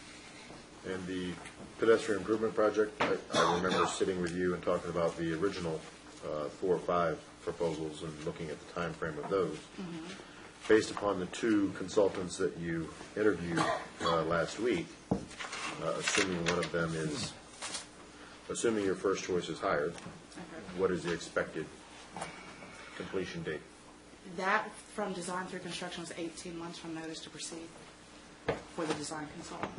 And the pedestrian improvement project, I remember sitting with you and talking about the original 4 or 5 proposals and looking at the time frame of those. Based upon the 2 consultants that you interviewed last week, assuming one of them is, assuming your first choice is hired, what is the expected completion date? That, from design through construction, was 18 months from notice to proceed for the design consultant.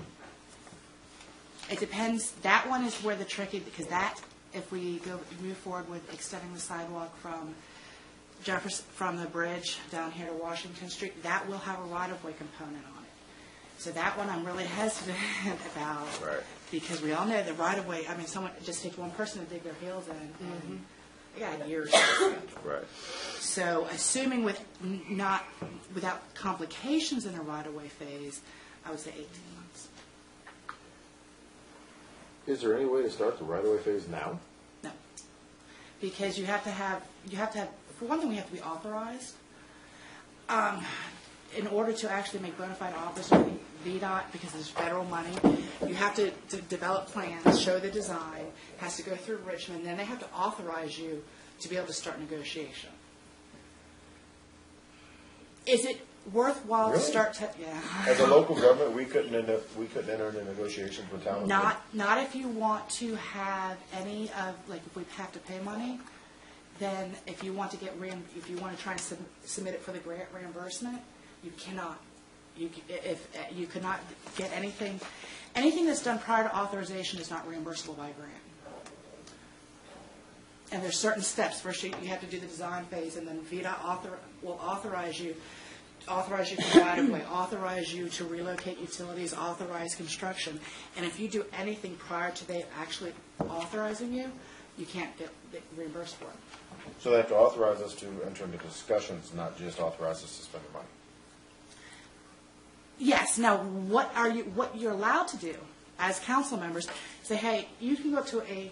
It depends. That one is where the tricky, because that, if we move forward with extending the sidewalk from from the bridge down here to Washington Street, that will have a right-of-way component on it. So that one I'm really hesitant about. Right. Because we all know the right-of-way, I mean, someone, it just takes one person to dig their heels in, and they got years. Right. So assuming without complications in a right-of-way phase, I would say 18 months. Is there any way to start the right-of-way phase now? No. Because you have to have, for one thing, we have to be authorized. In order to actually make bona fide offers with VDOT, because there's federal money, you have to develop plans, show the design, has to go through Richmond, then they have to authorize you to be able to start negotiation. Is it worthwhile to Really? start? Yeah. As a local government, we couldn't enter into negotiations with towns? Not if you want to have any of, like, if we have to pay money, then if you want to if you want to try and submit it for the grant reimbursement, you cannot. You cannot get anything that's done prior to authorization is not reimbursable by grant. And there's certain steps. First, you have to do the design phase, and then VDOT will authorize you to right of way, authorize you to relocate utilities, authorize construction. And if you do anything prior to they actually authorizing you, you can't get reimbursed for it. So they have to authorize us to enter into discussions, not just authorize us to spend the money? Yes. Now, what you're allowed to do as council members, say, hey, you can go up to a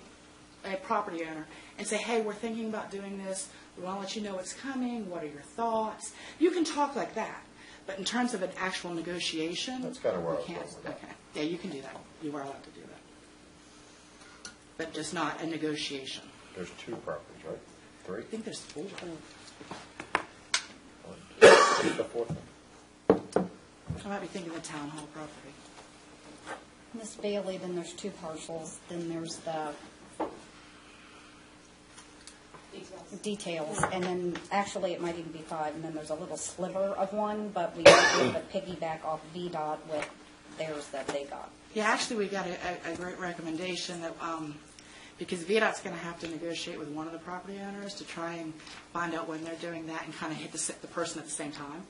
property owner and say, hey, we're thinking about doing this. We want to let you know it's coming. What are your thoughts? You can talk like that. But in terms of an actual negotiation, That's kind of where I was you going can't. with that. Okay. Yeah, you can do that. You are allowed to do that. But just not a negotiation. There's 2 properties, right? 3? I think there's 4. What's the 4th one? I might be thinking the town hall property. Miss Bailey, then there's 2 parcels, then there's the details, and then actually it might even be 5, and then there's a little sliver of one, but we might be able to piggyback off VDOT with theirs that they got. Yeah, actually, we got a great recommendation that, because VDOT's going to have to negotiate with one of the property owners to try and find out when they're doing that and kind of hit the person at the same time,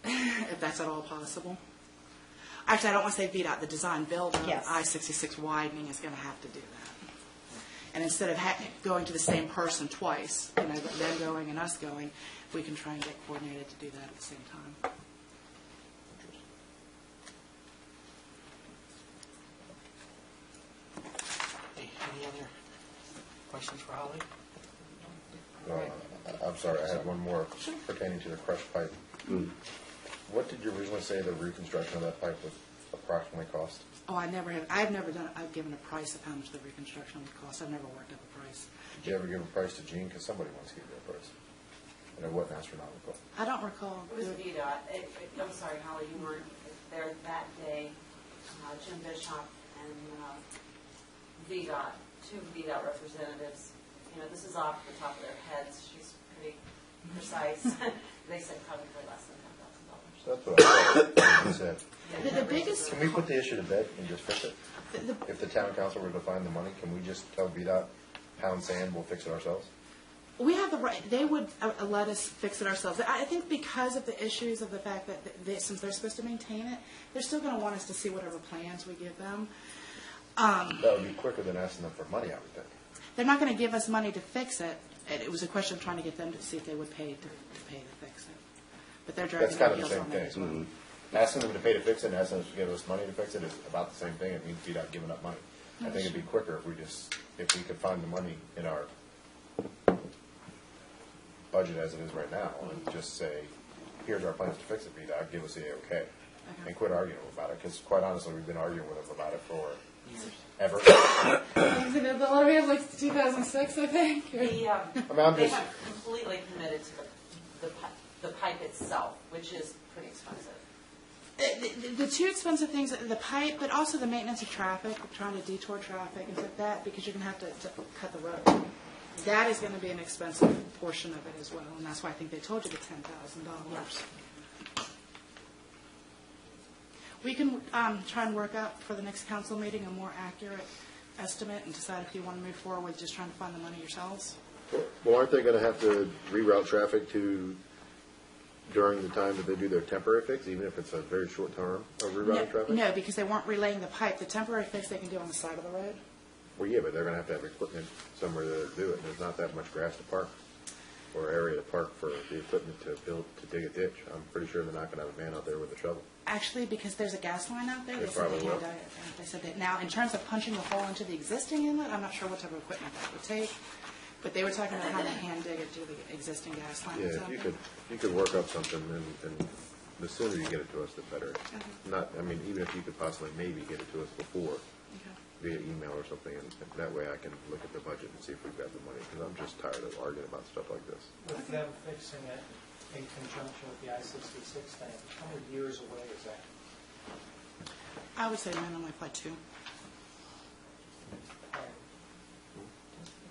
if that's at all possible. Actually, I don't want to say VDOT, the design builder, Yes. I-66 widening is going to have to do that. And instead of going to the same person twice, them going and us going, we can try and get coordinated to do that at the same time. Any other questions for Holly? I'm sorry, I had one more pertaining to the crushed pipe. What did you originally say the reconstruction of that pipe would approximately cost? Oh, I've never given a price of how much the reconstruction would cost. I've never worked up a price. Did you ever give a price to Gene? Because somebody wants to give you a price. And it wasn't astronomical. I don't recall. It was VDOT. I'm sorry, Holly, you weren't there that day. Jim Bishop and VDOT, 2 VDOT representatives. This is off the top of their heads. She's pretty precise. They said probably less than $10,000. That's what I thought you said. The biggest. Can we put the issue to bed and just fix it? If the town council were to find the money, can we just tell VDOT, pound sand, we'll fix it ourselves? We have the right. They would let us fix it ourselves. I think because of the issues of the fact that since they're supposed to maintain it, they're still going to want us to see whatever plans we give them. That would be quicker than asking them for money, I would think. They're not going to give us money to fix it. It was a question of trying to get them to see if they would pay to fix it. But they're driving That's kind of their the heels same on that as well. thing. Asking them to pay to fix it and asking them to give us money to fix it is about the same thing. It means VDOT giving up money. I think it'd be quicker if we could find the money in our budget as it is right now and just say, here's our plans to fix it, VDOT, give us the okay. And quit arguing about it, because quite honestly, we've been arguing with them about it for ever. The letter we have like 2006, I think. They have completely committed to the pipe itself, which is pretty expensive. The 2 expensive things, the pipe, but also the maintenance of traffic, trying to detour traffic, and like that, because you're going to have to cut the road. That is going to be an expensive portion of it as well, and that's why I think they told you the $10,000. We can try and work out for the next council meeting a more accurate estimate and decide if you want to move forward with just trying to find the money yourselves. Well, aren't they going to have to reroute traffic to during the time that they do their temporary fix, even if it's a very short term of rerouting traffic? No, because they weren't relaying the pipe. The temporary fix they can do on the side of the road. Well, yeah, but they're gonna have to have equipment somewhere to do it, and there's not that much grass to park, or area to park for the equipment to dig a ditch. I'm pretty sure they're not gonna have a man out there with a shovel. Actually, because there's a gas line out there, They they said probably they will. can do it. They said that. Now, in terms of punching the hole into the existing inlet, I'm not sure what type of equipment that would take, but they were talking about how to hand dig it to the existing gas line. Yeah, that's if out you could work up something, and the sooner you get it to us, the better. Okay. Not, I mean, even if you could possibly maybe get it to us before, via email or something, and that way I can look at the budget and see if we've got the money, because I'm just tired of arguing about stuff like this. With them fixing it in conjunction with the I-66 thing, how many years away is that? I would say minimally like 2.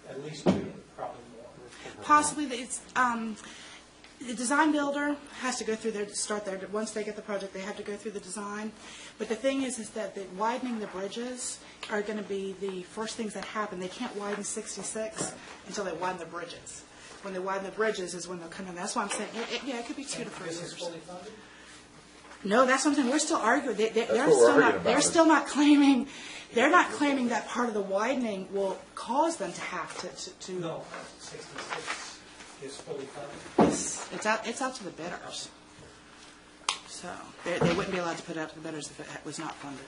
At least 2, probably more. Possibly, it's, the design builder has to go through their, start there, once they get the project, they have to go through the design. But the thing is that the widening the bridges are going to be the first things that happen. They can't widen 66 until they widen the bridges. When they widen the bridges is when they'll come in. That's why I'm saying, yeah, it could be 2 to 3 This is years. fully funded? No, that's what I'm saying. We're still arguing. They're what we're still arguing not. about. They're still not claiming. They're not claiming that part of the widening will cause them to have to. No, 66 is fully funded. It's out to the bidders. So they wouldn't be allowed to put it out to the bidders if it was not funded.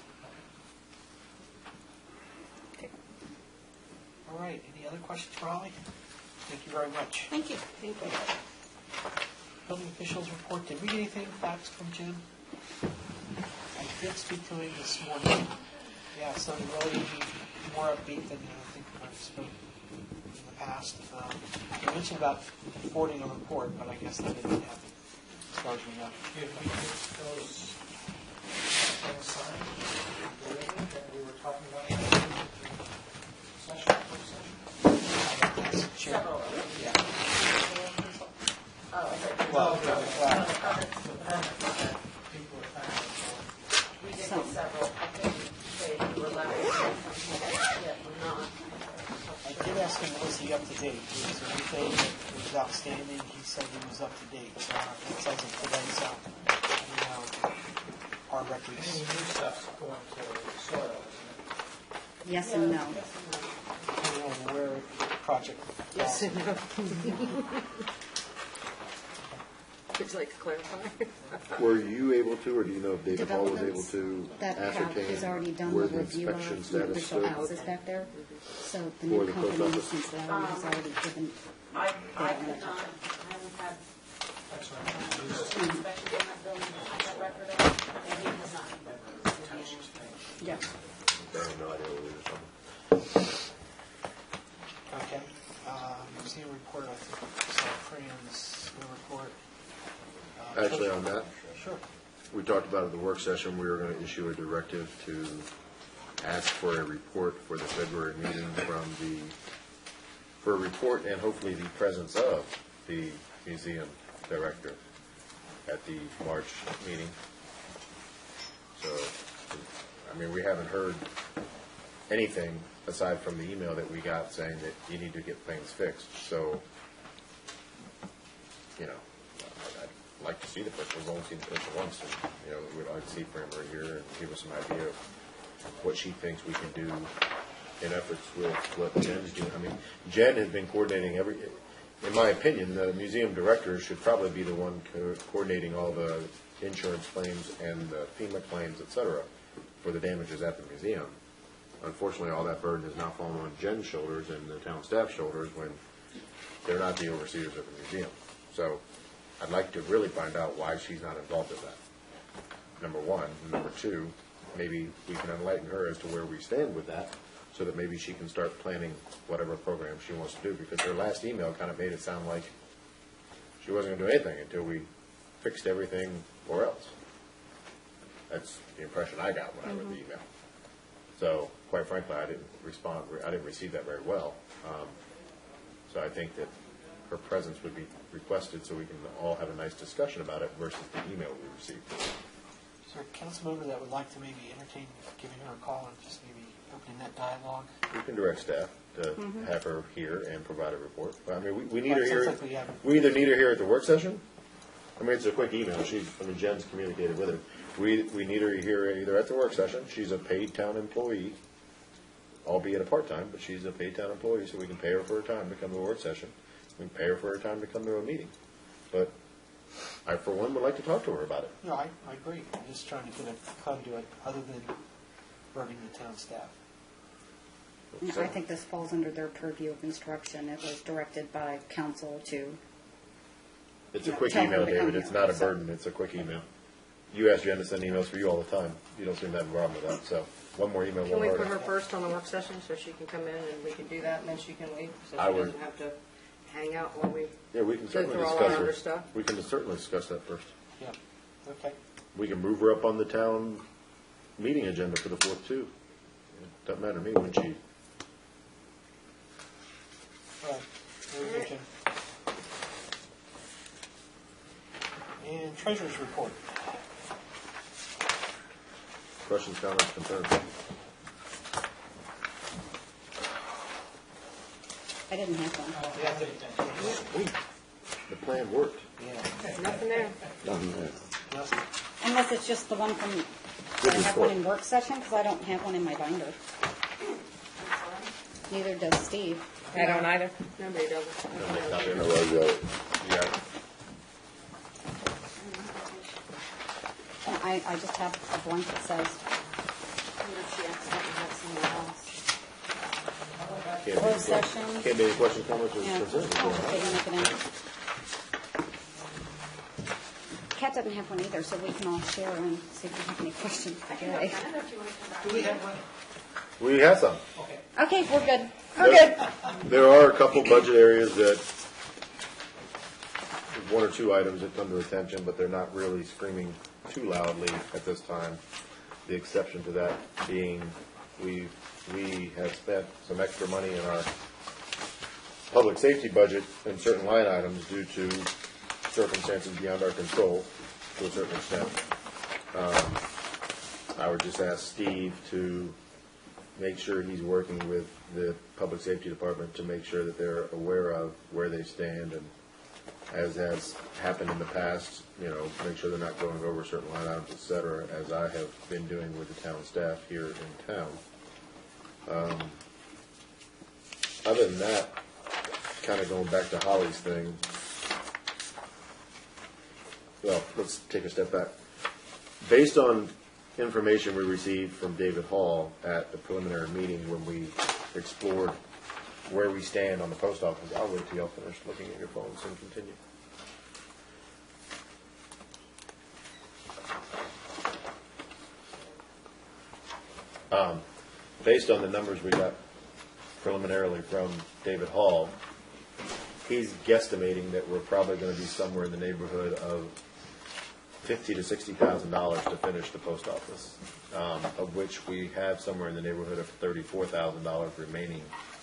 All right, any other questions for Holly? Thank you very much. Thank you. Thank you. Building officials report, did we get anything back from Jim? I did speak to him this morning. Yeah, so really more upbeat than I think I've spoken in the past. He mentioned about forwarding a report, but I guess that didn't happen, as far as we know. If we get those things signed, that we were talking about in the session, work session. Sure. Yeah. Oh, okay. Well, People are finding We did get several. I think they were left. Yeah, we're not. I did ask him, was he up to date? Was there anything that was outstanding? He said he was up to date. So it sounds like today's out. Our any records. new stuff's going to soil, isn't it? Yes and no. Depending on where the project. Yes and no. Would you like to clarify? Were you able to, or do you know if David Hall was able Developments to that ascertain has already done where the the review inspection of the status official stood? houses back there. So the For new the post company, office? since Valerie has already given, I haven't had That's right. inspection on that building, I got record of it, and he has not. yeah. I have no idea what we were talking. Okay. Museum report, I think, saw Fran's report. Actually, on that, Sure. we talked about at the work session, we were going to issue a directive to ask for a report for the February meeting for a report and hopefully the presence of the museum director at the March meeting. So, I mean, we haven't heard anything aside from the email that we got saying that you need to get things fixed. So, you know, I'd like to see the person. We've only seen the person once, and, you know, we'd like to see Fran right here and give us some idea of what she thinks we can do in efforts with what Jen's doing. I mean, Jen has been coordinating in my opinion, the museum director should probably be the one coordinating all the insurance claims and the FEMA claims, et cetera, for the damages at the museum. Unfortunately, all that burden is now falling on Jen's shoulders and the town staff's shoulders when they're not the overseers of the museum. So I'd like to really find out why she's not involved in that, number one. And number two, maybe we can enlighten her as to where we stand with that, so that maybe she can start planning whatever program she wants to do, because her last email kind of made it sound like she wasn't going to do anything until we fixed everything or else. That's the impression I got when I read the email. So, quite frankly, I didn't receive that very well. So I think that her presence would be requested so we can all have a nice discussion about it versus the email we received. Is there a council member that would like to maybe entertain giving her a call and just maybe opening that dialogue? We can direct staff to have her here and provide a report. I mean, we need Well, her it here. sounds like we have- We either need her here at the work session, I mean, it's a quick email. Jen's communicated with her. We need her here either at the work session. She's a paid town employee, albeit a part-time, but she's a paid town employee, so we can pay her for her time to come to a work session. We can pay her for her time to come to a meeting. But I, for one, would like to talk to her about it. No, I agree. I'm just trying to get a conduit other than burning the town staff. I think this falls under their purview of instruction. It was directed by council to, It's a quick tell her email, to come David. here. It's not a burden. It's a quick email. You ask Jen to send emails for you all the time. You don't seem to have a problem with that. So one more email Can won't we hurt put her us. first on the work session so she can come in and we can do that and then she can leave? So I she would- doesn't have to hang out while we Yeah, we can go certainly through all discuss our other her. stuff? We can certainly discuss that first. Yeah, okay. We can move her up on the town meeting agenda for the 4th, too. It doesn't matter to me when she... All right, very good, Jim. And treasurer's report. Questions, comments, concerns? I didn't have one. The plan worked. Yeah. Nothing there. Nothing. Unless it's just the one from, I have one in work session, because I don't have one in my binder. Neither does Steve. I don't either. Nobody does it. Yeah. And I just have a blank that says, closed session. Can't be any questions, comments, or Yeah. concerns? I'll just take a look at it. Kat doesn't have one either, so we can all share and see if we have any questions today. Do we have one? We have some. Okay, we're good. We're good. There are a couple budget areas that, one or two items that come to attention, but they're not really screaming too loudly at this time. The exception to that being, we have spent some extra money in our public safety budget in certain line items due to circumstances beyond our control to a certain extent. I would just ask Steve to make sure he's working with the public safety department to make sure that they're aware of where they stand, and as has happened in the past, make sure they're not going over certain line items, et cetera, as I have been doing with the town staff here in town. Other than that, kind of going back to Holly's thing, well, let's take a step back. Based on information we received from David Hall at the preliminary meeting when we explored where we stand on the post office, I'll wait till y'all finish looking at your phones and continue. Based on the numbers we got preliminarily from David Hall, he's guesstimating that we're probably going to be somewhere in the neighborhood of $50,000 to $60,000 to finish the post office, of which we have somewhere in the neighborhood of $34,000 remaining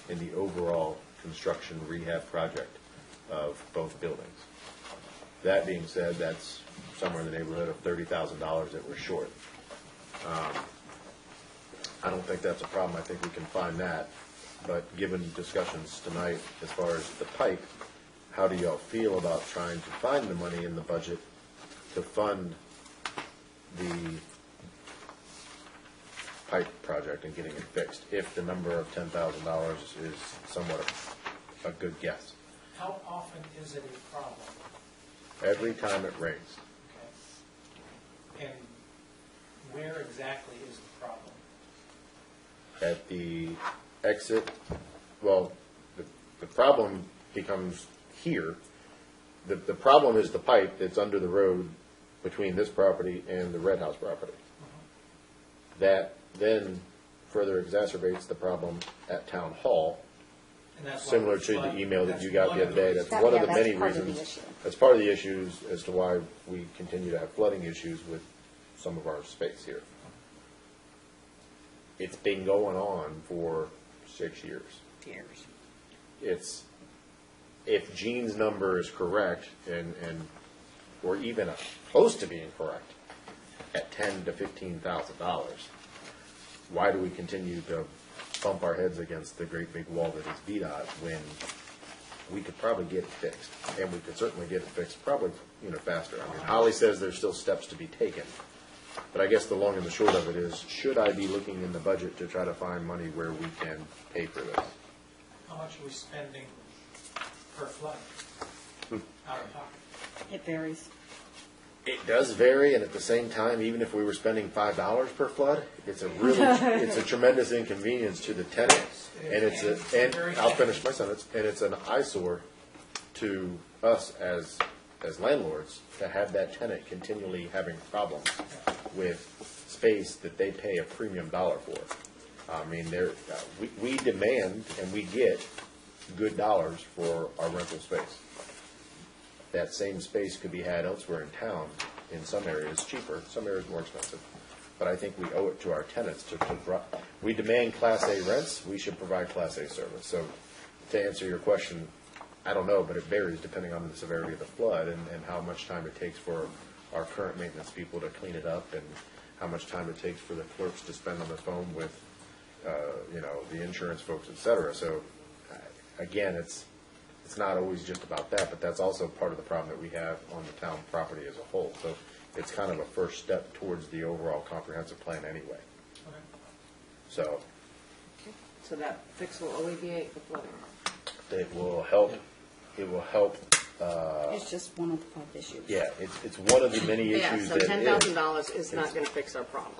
in the overall construction rehab project of both buildings. That being said, that's somewhere in the neighborhood of $30,000 that we're short. I don't think that's a problem. I think we can find that. But given discussions tonight as far as the pipe, how do y'all feel about trying to find the money in the budget to fund the pipe project and getting it fixed, if the number of $10,000 is somewhat a good guess? How often is it a problem? Every time it rains. Okay. And where exactly is the problem? At the exit, well, the problem becomes here. The problem is the pipe that's under the road between this property and the Red House property. That then further exacerbates the problem at Town Hall, And that's why similar we to flood- the email that that's you got one the of other day. the That's That- one of yeah, the that's many part of the reasons. issue. That's part of the issues as to why we continue to have flooding issues with some of our space here. It's been going on for 6 years. It's, if Gene's number is correct, and or even close to being correct, at $10,000 to $15,000, why do we continue to bump our heads against the great big wall that is VDOT when we could probably get it fixed. And we could certainly get it fixed probably, faster. I mean, Holly says there's still steps to be taken. But I guess the long and the short of it is, should I be looking in the budget to try to find money where we can pay for this? How much are we spending per flood out of pocket? It varies. It does vary, and at the same time, even if we were spending $5 per flood, it's a tremendous inconvenience to the tenant, and I'll finish my sentence, and it's an eyesore to us as landlords to have that tenant continually having problems with space that they pay a premium dollar for. I mean, we demand and we get good dollars for our rental space. That same space could be had elsewhere in town, in some areas cheaper, some areas more expensive. But I think we owe it to our tenants we demand Class A rents, we should provide Class A service. So to answer your question, I don't know, but it varies depending on the severity of the flood and how much time it takes for our current maintenance people to clean it up and how much time it takes for the clerks to spend on the phone with, the insurance folks, et cetera. So again, it's not always just about that, but that's also part of the problem that we have on the town property as a whole. So it's kind of a first step towards the overall comprehensive plan anyway. Okay. So So that fix will alleviate the flooding. it will help. It will help. It's just one of the 5 issues. Yeah, it's one of the many Yeah, issues so that $10,000 is not going to fix our problem.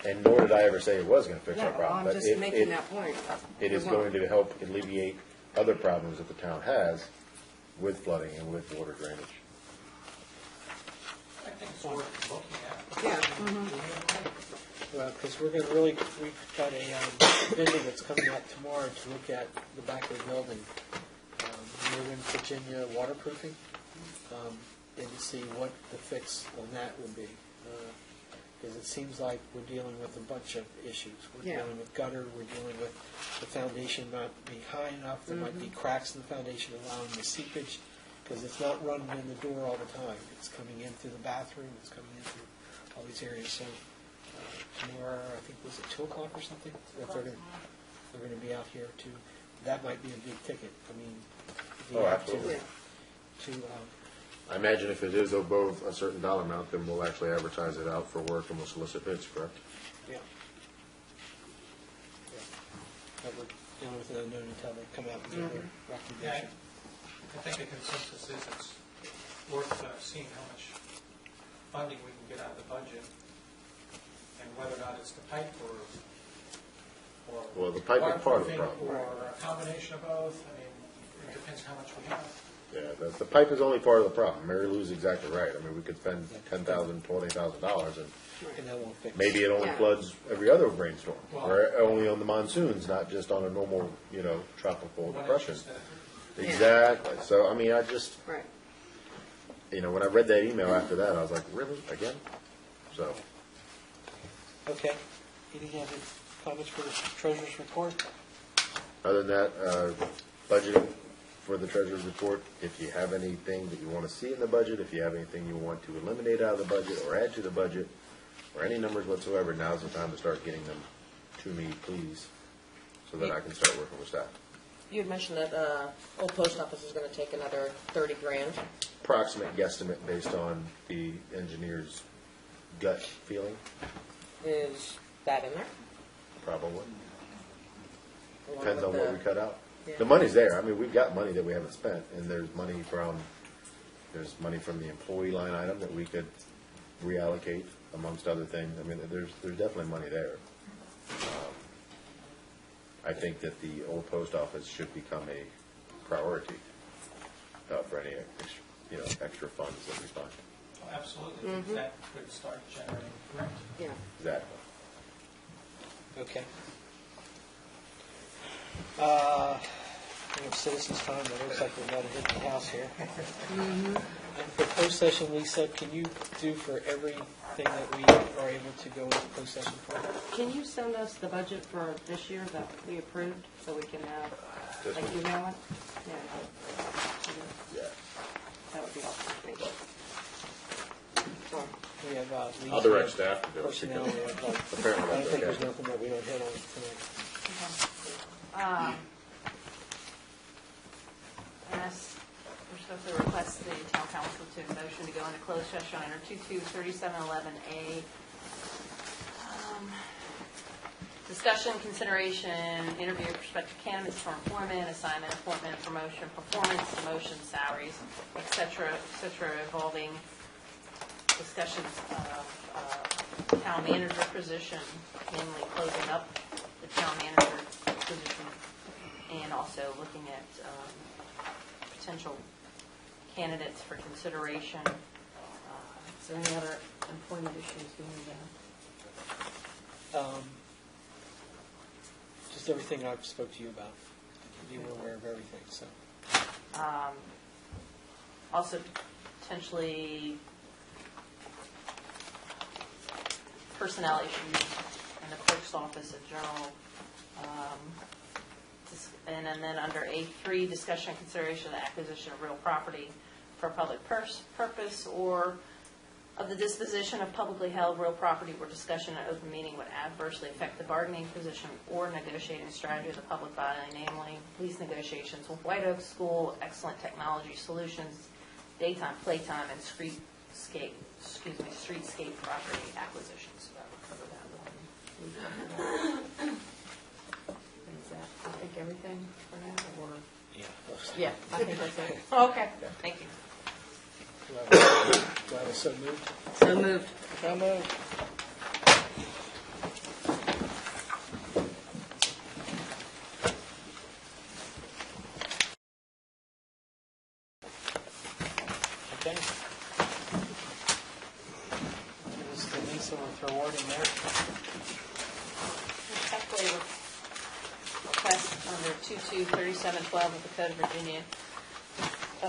and nor did I ever say it was going to fix our Yeah, well, problem. I'm but just making that point. It is going to help alleviate other problems that the town has with flooding and with water drainage. I think it's worth looking at. Yeah. Well, because we've got a vendor that's coming out tomorrow to look at the back of the building, Northern Virginia waterproofing, and to see what the fix on that would be. Because it seems like we're dealing with a bunch of issues. We're Yeah. dealing with gutter, we're dealing with the foundation not being high enough, there might be cracks in the foundation allowing the seepage, because it's not running in the door all the time. It's coming in through the bathroom, it's coming in through all these areas. So tomorrow, I think, was it 2 o'clock or something? That they're going to be out here too. That might be a big ticket. I mean, Oh, absolutely. To I imagine if it is above a certain dollar amount, then we'll actually advertise it out for work and we'll solicit bids, correct? yeah. But we're dealing with it unknown until they come out with their recommendation. I think the consensus is it's worth seeing how much funding we can get out of the budget and whether or not it's the pipe or Well, the pipe is part of the waterproofing problem. or a combination of both. I mean, it depends how much we have. Yeah, the pipe is only part of the problem. Mary Lou's exactly right. I mean, we could spend $10,000, $20,000 and And that won't fix it. maybe it only Yeah. floods every other rainstorm, Well- or only on the monsoons, not just on a normal, tropical One depression. inch instead. Exactly. So, I mean, Right. when I read that email after that, I was like, really? Again? So, Okay. Any other comments for the treasurer's report? other than that, budgeting for the treasurer's report, if you have anything that you want to see in the budget, if you have anything you want to eliminate out of the budget or add to the budget, or any numbers whatsoever, now's the time to start getting them to me, please, so that I can start working with staff. You had mentioned that Old Post Office is going to take another 30 grand. Approximate guesstimate based on the engineer's gut feeling, Is that in there? probably. Along Depends on with what we cut out. Yeah. The money's there. I mean, we've got money that we haven't spent, and there's money from the employee line item that we could reallocate amongst other things. I mean, there's definitely money there. I think that the old post office should become a priority for any extra funds that we find. Well, absolutely. That could start generating rent. Yeah. Exactly. Okay. We have citizens' time, but it looks like we're about to hit the house here. And for closed session, Lisa, can you do for everything that we are able to go into closed session for? Can you send us the budget for this year that we approved, so we can have, This like, one? email it? Yeah. Yeah. That would be awesome. Thank you. So, We have, Lisa, I'll direct staff to do it. personnel, we have, Apparently I don't that's think there's okay. nothing that we don't hit on tonight. And I Respectfully request the town council to motion to go into closed session under 223711A. Discussion, consideration, interview of prospective candidates for employment, assignment, appointment, promotion, performance, demotion, salaries, et cetera, involving discussions of town manager position, mainly closing up the town manager position, and also looking at potential candidates for consideration. Is there any other employment issues we need to? Just everything I've spoke to you about. You were aware of everything, so. Also, potentially personnel issues in the clerk's office in general. And then under A3, discussion and consideration of the acquisition of real property for a public purpose or of the disposition of publicly held real property where discussion in open meeting would adversely affect the bargaining position or negotiating strategy of the public body, namely lease negotiations with White Oak School, Excellent Technology Solutions, daytime, playtime, and streetscape property acquisitions. So I'll cover that one. Is that, I think, everything for now, or? Yeah, I think that's it. Okay, thank you. Do I have a so moved? So moved. So moved. Okay. This is Denise, we'll throw a word in there. Respectfully request under 223712 of the Code of Virginia,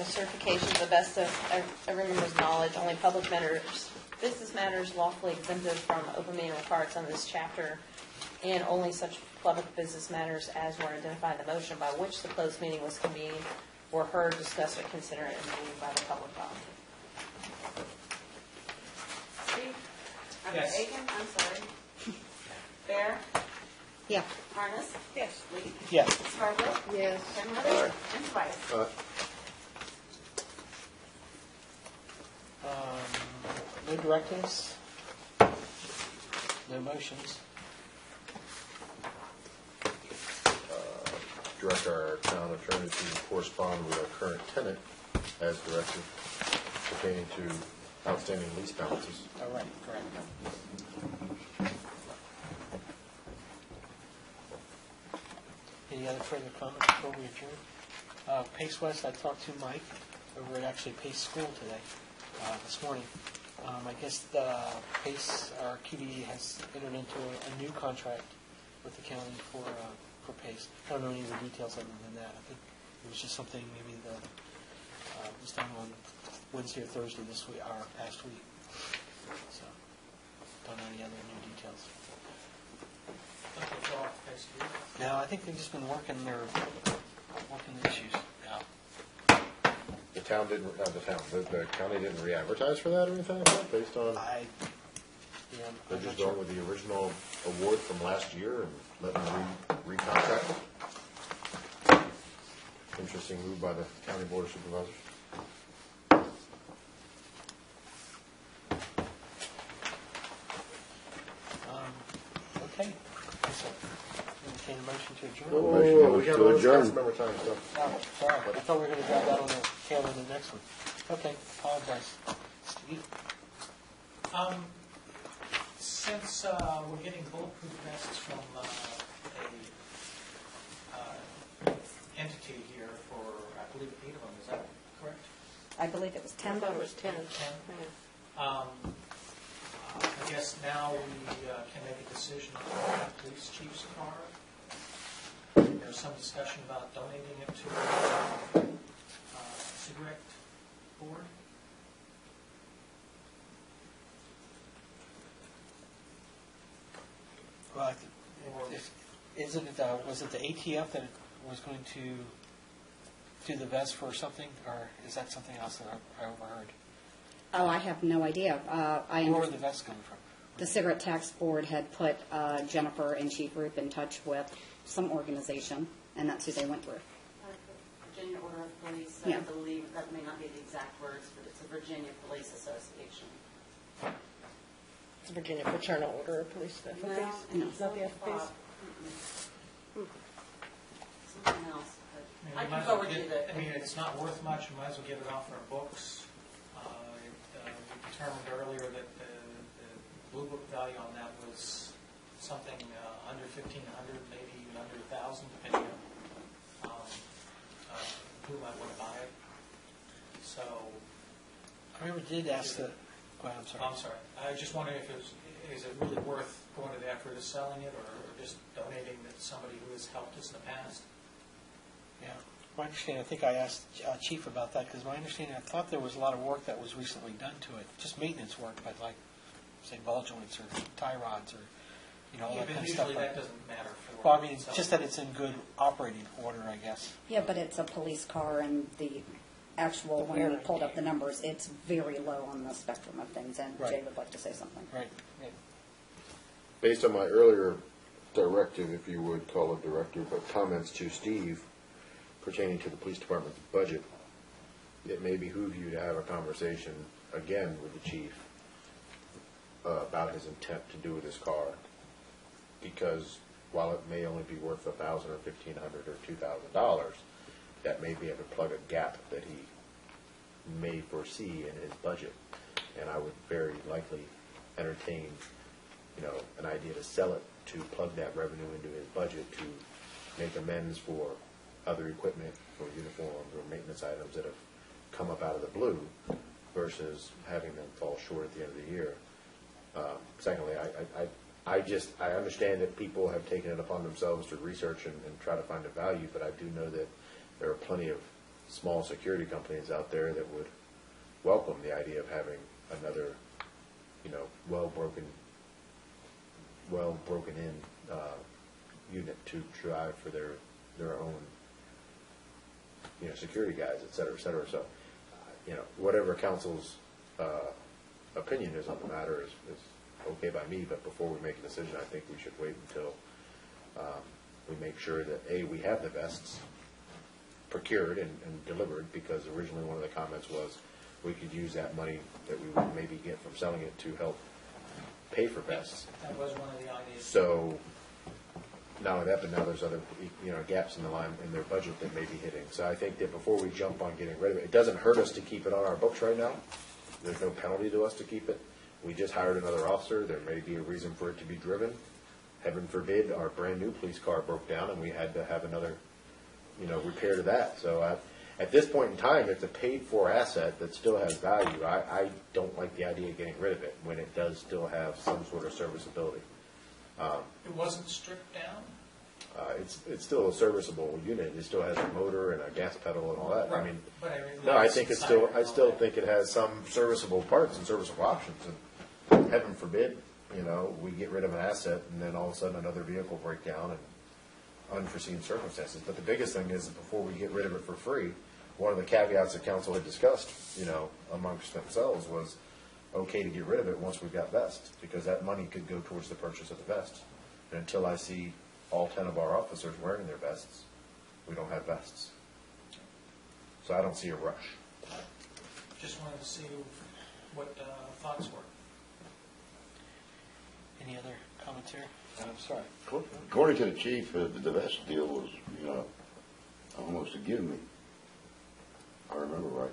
certification to the best of every member's knowledge, only public matters, business matters lawfully exempted from open meeting requirements under this chapter, and only such public business matters as were identified in the motion by which the closed meeting was convened were heard, discussed, or considered in the meeting by the public body. Steve? Yes. Aiken? I'm sorry. Bear? Yeah. Harness? Yes. Lee? Yes. Scarborough? Yes. Penrose? And Spice? No directives, no motions. Direct our town attorney to correspond with our current tenant as directed pertaining to outstanding lease balances. All right, correct. Any other further comments before we adjourn? Pace West, I talked to Mike over at actually Pace School today, this morning. I guess Pace, our QBE, has entered into a new contract with the county for Pace. I don't know any of the details other than that. I think it was just something maybe that was done on Wednesday or Thursday this week, or past week. So, don't know any other new details. No, I think they've just been working the issues out. The town didn't, the county didn't re-advertise for that or anything like that, based on, they're just going with the original award from last year and letting them recontract it? Interesting move by the county board of supervisors. Okay. Entertain a motion to adjourn. Motion we got to adjourn. Councilmember time stuff. Oh, sorry. I thought we were going to grab that on the tail end of the next one. Okay, apologize. Steve? Since we're getting bulletproof vests from a entity here for, I believe, 8 of them, is that correct? I believe it was 10. I thought it was 10. 10. I guess now we can make a decision on the police chief's car. There's some discussion about donating it to the cigarette board. Well, was it the ATF that was going to do the vest for something, or is that something else that I overheard? Oh, I have no idea. Where were the vests coming from? The Cigarette Tax Board had put Jennifer and Chief Rupp in touch with some organization, and that's who they went through. Virginia Order of Police, Yeah. I believe that may not be the exact words, but it's a Virginia Police Association. It's Virginia Fraternal Order of Police Officers. No, It's not the FFAs? Something else, but I You can might as well forward you get- the. I mean, it's not worth much, you might as well get it off our books. We determined earlier that the Blue Book value on that was something under 1,500, maybe even under 1,000, depending on who might want to buy it. So, I remember did ask the, well, I'm sorry. I'm sorry, I was just wondering if is it really worth going to the effort of selling it, or just donating it to somebody who has helped us in the past? Yeah. My understanding, I think I asked Chief about that, because my understanding, I thought there was a lot of work that was recently done to it, just maintenance work, but like, say, ball joints or tie rods or, all Yeah, that but kind of stuff. usually that doesn't matter for. Well, I mean, selling. just that it's in good operating order, I guess. Yeah, but it's a police car, and the actual, when we pulled up the numbers, it's very low on the spectrum of things, and Right. Jay would like to say something. Right. Right. Based on my earlier directive, if you would call it directive, but comments to Steve pertaining to the police department's budget, it may behoove you to have a conversation again with the chief about his intent to do with his car. Because while it may only be worth $1,000 or $1,500 or $2,000, that may be able to plug a gap that he may foresee in his budget. And I would very likely entertain, an idea to sell it to plug that revenue into his budget to make amends for other equipment, for uniforms or maintenance items that have come up out of the blue versus having them fall short at the end of the year. Secondly, I understand that people have taken it upon themselves to research and try to find a value, but I do know that there are plenty of small security companies out there that would welcome the idea of having another, well broken in unit to drive for their own, security guys, et cetera, et cetera. So, whatever council's opinion is on the matter is okay by me, but before we make a decision, I think we should wait until we make sure that, A, we have the vests procured and delivered, because originally one of the comments was we could use that money that we would maybe get from selling it to help pay for vests. That was one of the ideas. So, not only that, but now there's other, gaps in the line, in their budget that may be hitting. So I think that before we jump on getting rid of it, it doesn't hurt us to keep it on our books right now. There's no penalty to us to keep it. We just hired another officer. There may be a reason for it to be driven. Heaven forbid, our brand-new police car broke down and we had to have another, repair to that. So at this point in time, it's a paid-for asset that still has value. I don't like the idea of getting rid of it when it does still have some sort of serviceability. It wasn't stripped down? It's still a serviceable unit. It still has a motor and a gas pedal and all that. I mean, But no, I think it's still, I still think it has some serviceable parts and serviceable options. And heaven forbid, we get rid of an asset and then all of a sudden another vehicle break down and unforeseen circumstances. But the biggest thing is that before we get rid of it for free, one of the caveats that council had discussed, amongst themselves was okay to get rid of it once we've got vests, because that money could go towards the purchase of the vests. And until I see all 10 of our officers wearing their vests, we don't have vests. So I don't see a rush. Just wanted to see what thoughts were. Any other comments here? I'm sorry. According to the chief, the vest deal was, almost a give me. I remember right.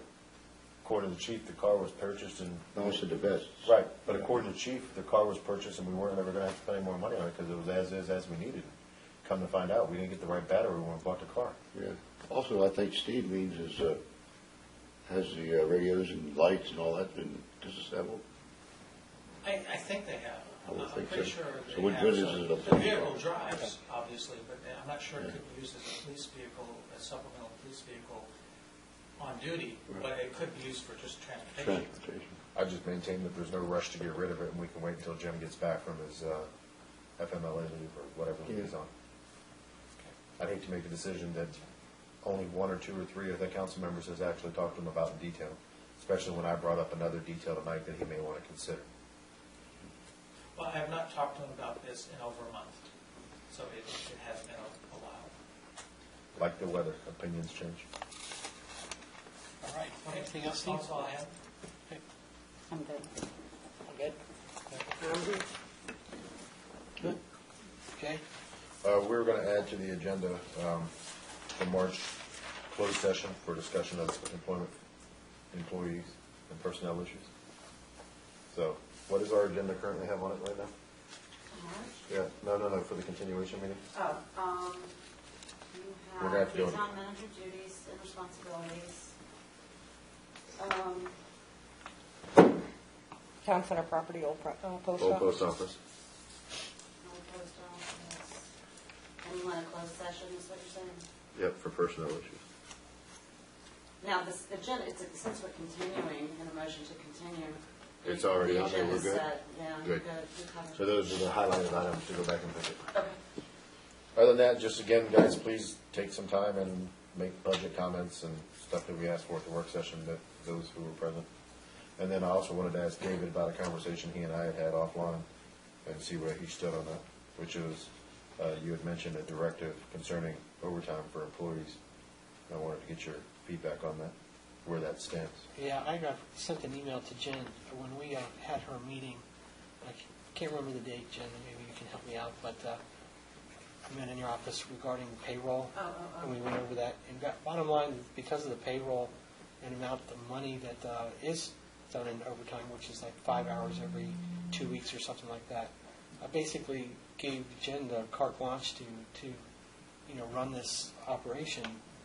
According to the chief, the car was purchased and... No, I said the vests. Right, but according to the chief, the car was purchased and we weren't ever going to have to spend any more money on it because it was as is, as we needed. Come to find out, we didn't get the right battery when we bought the car. Yeah. Also, I think Steve means is, has the radios and lights and all that been disassembled? I think they have. I would I'm think pretty so. sure So they what have. good is it a The police vehicle car? drives, obviously, but I'm not sure it could be used as a police vehicle, a supplemental police vehicle on duty, but it could be used for just transportation. I just maintain that there's no rush to get rid of it and we can wait until Jim gets back from his FMLA leave or whatever he's on. I'd hate to make a decision that only 1 or 2 or 3 of the council members has actually talked to him about in detail, especially when I brought up another detail tonight that he may want to consider. Well, I have not talked to him about this in over a month, so it has been a while. Like the weather, opinions change. All right. Anything else, Steve? That's all I have. I'm good. Good? Good. Okay. We're going to add to the agenda the March closed session for discussion of employment, employees, and personnel issues. So what does our agenda currently have on it right now? Yeah, no, for the continuation meeting. You We're gonna have have to go the to- town manager duties and responsibilities. Town center property, old post Old office. post office. No post office. And you want a closed session, is what you're saying? Yep, for personnel issues. Now, this agenda, since we're continuing, in a motion to continue. It's already the on there, we're agenda's good? set. Yeah, Good. You're covered. So those are the highlighted items to go back and visit. Okay. Other than that, just again, guys, please take some time and make budget comments and stuff that we asked for at the work session, that those who were present. And then I also wanted to ask David about a conversation he and I had offline and see where he stood on that, which is, you had mentioned a directive concerning overtime for employees. I wanted to get your feedback on that, where that stands. Yeah, I sent an email to Jen when we had her meeting. I can't remember the date, Jen, maybe you can help me out, but I met in your office regarding payroll, and we went over that. And bottom line, because of the payroll and amount of money that is done in overtime, which is like 5 hours every 2 weeks or something like that, I basically gave Jen the carte blanche to run this operation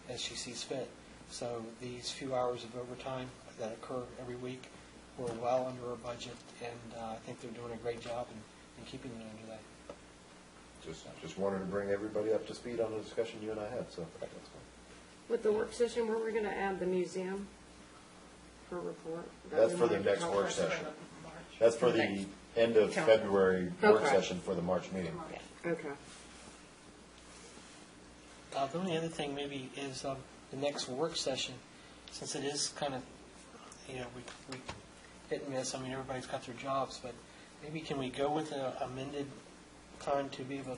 as she sees fit. So these few hours of overtime that occur every week were well under our budget, and I think they're doing a great job in keeping it under that. Just wanted to bring everybody up to speed on the discussion you and I had, so that's fine. With the work session, weren't we going to add the museum for report? That's for the next work session. That's for the end of February work Okay. session for the March meeting. Okay. The only other thing maybe is the next work session, since it is kind of, we hit and miss. I mean, everybody's got their jobs, but maybe can we go with an amended time to be able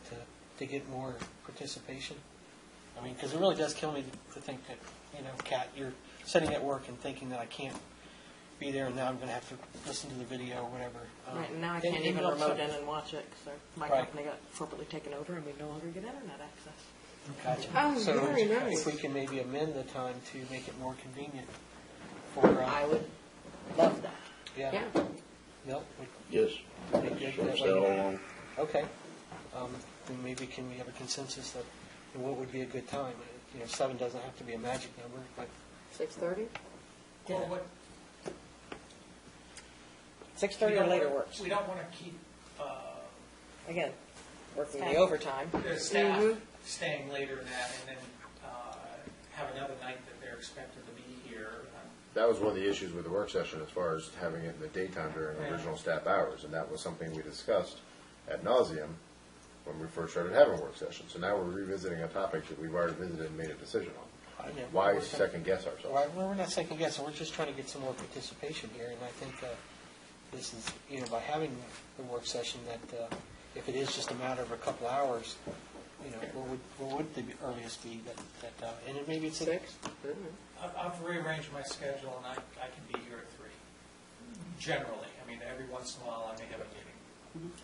to get more participation? I mean, because it really does kill me to think that, Kat, you're sitting at work and thinking that I can't be there, and now I'm going to have to listen to the video or whatever. Right, and now I can't even remote in and watch it, because my company got corporately taken over, and we no longer get internet access. Gotcha. Oh, So very nice. if we can maybe amend the time to make it more convenient for, I would love that. yeah. Yeah. Milt, Yes. would be good From that Saddle way? on. Okay. Then maybe can we have a consensus that what would be a good time? 7 doesn't have to be a magic number, but 6:30? Well, what, 6:30 or later works. we don't want to keep Again, working the overtime. the staff staying later than that, and then have another night that they're expected to be here. That was one of the issues with the work session, as far as having it in the daytime during Yeah. original staff hours, and that was something we discussed ad nauseum when we first started having work sessions. So now we're revisiting a topic that we've already visited and made a decision on. I know. Why second guess ourselves? Well, we're not second guessing. We're just trying to get some more participation here, and I think this is, by having the work session, that if it is just a matter of a couple hours, what would the earliest be and then maybe it's 6? I've rearranged my schedule, and I can be here at 3. Generally, I mean, every once in a while I may have a meeting.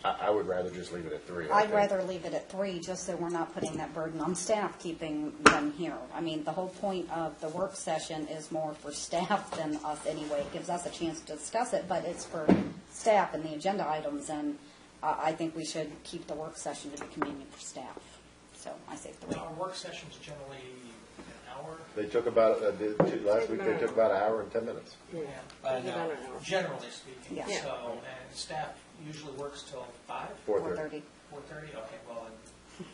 I would rather just leave it at 3. I I'd think. rather leave it at 3, just so we're not putting that burden on staff keeping them here. I mean, the whole point of the work session is more for staff than us anyway. It gives us a chance to discuss it, but it's for staff and the agenda items, and I think we should keep the work session to be convenient for staff. So I say 3. Our work session's generally an hour. They took about, last week they took about an hour and 10 minutes. Yeah. An hour, generally speaking. Yeah. So, and staff usually works till 5? 4:30. 4:30. 4:30, okay, well, then.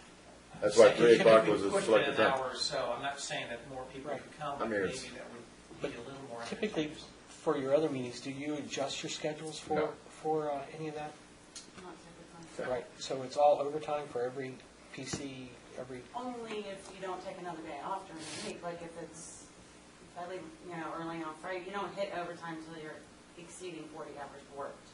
That's why I'm 3 saying o'clock you was could a put it selected in an time. hour or so. I'm not saying that more people could come, I but mean, maybe it's- that would be a little more. typically advantageous. for your other meetings, do you adjust your schedules No. for any of that? Not typically. Okay. Right. So it's all overtime for every PC, every. Only if you don't take another day off during the week, like if I leave, early on Friday, you don't hit overtime until you're exceeding 40 hours worked.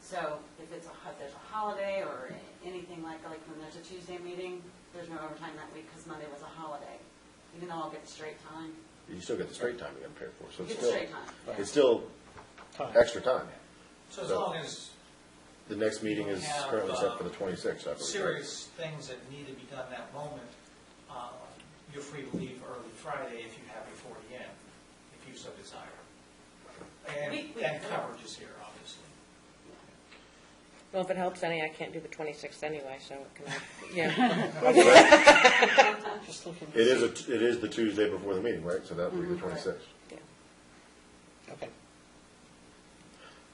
So if there's a holiday or anything like when there's a Tuesday meeting, there's no overtime that week because Monday was a holiday. even though I'll get the straight time. You still get the straight time you got to pay for, so Get it's the still, straight time. it's still extra time. So as long as The next meeting is have, currently set for the 26th, I believe. serious things that need to be done that moment, you're free to leave early Friday if you have your 40 in, if you so desire. And coverage is here, obviously. Well, if it helps any, I can't do the 26th anyway, so can I, yeah. Just looking. It is the Tuesday before the meeting, right? So that would be the 26th. Okay.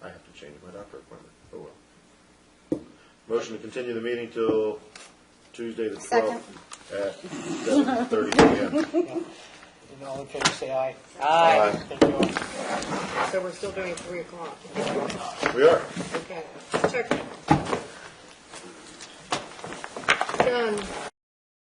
I have to change my doctor appointment. Oh, well. Motion to continue the meeting till Tuesday the 12th Second. at 7:30 p.m. And all in favor, say aye. Aye. Thank you all. So we're still doing 3 o'clock. We are. Okay. Check. Done.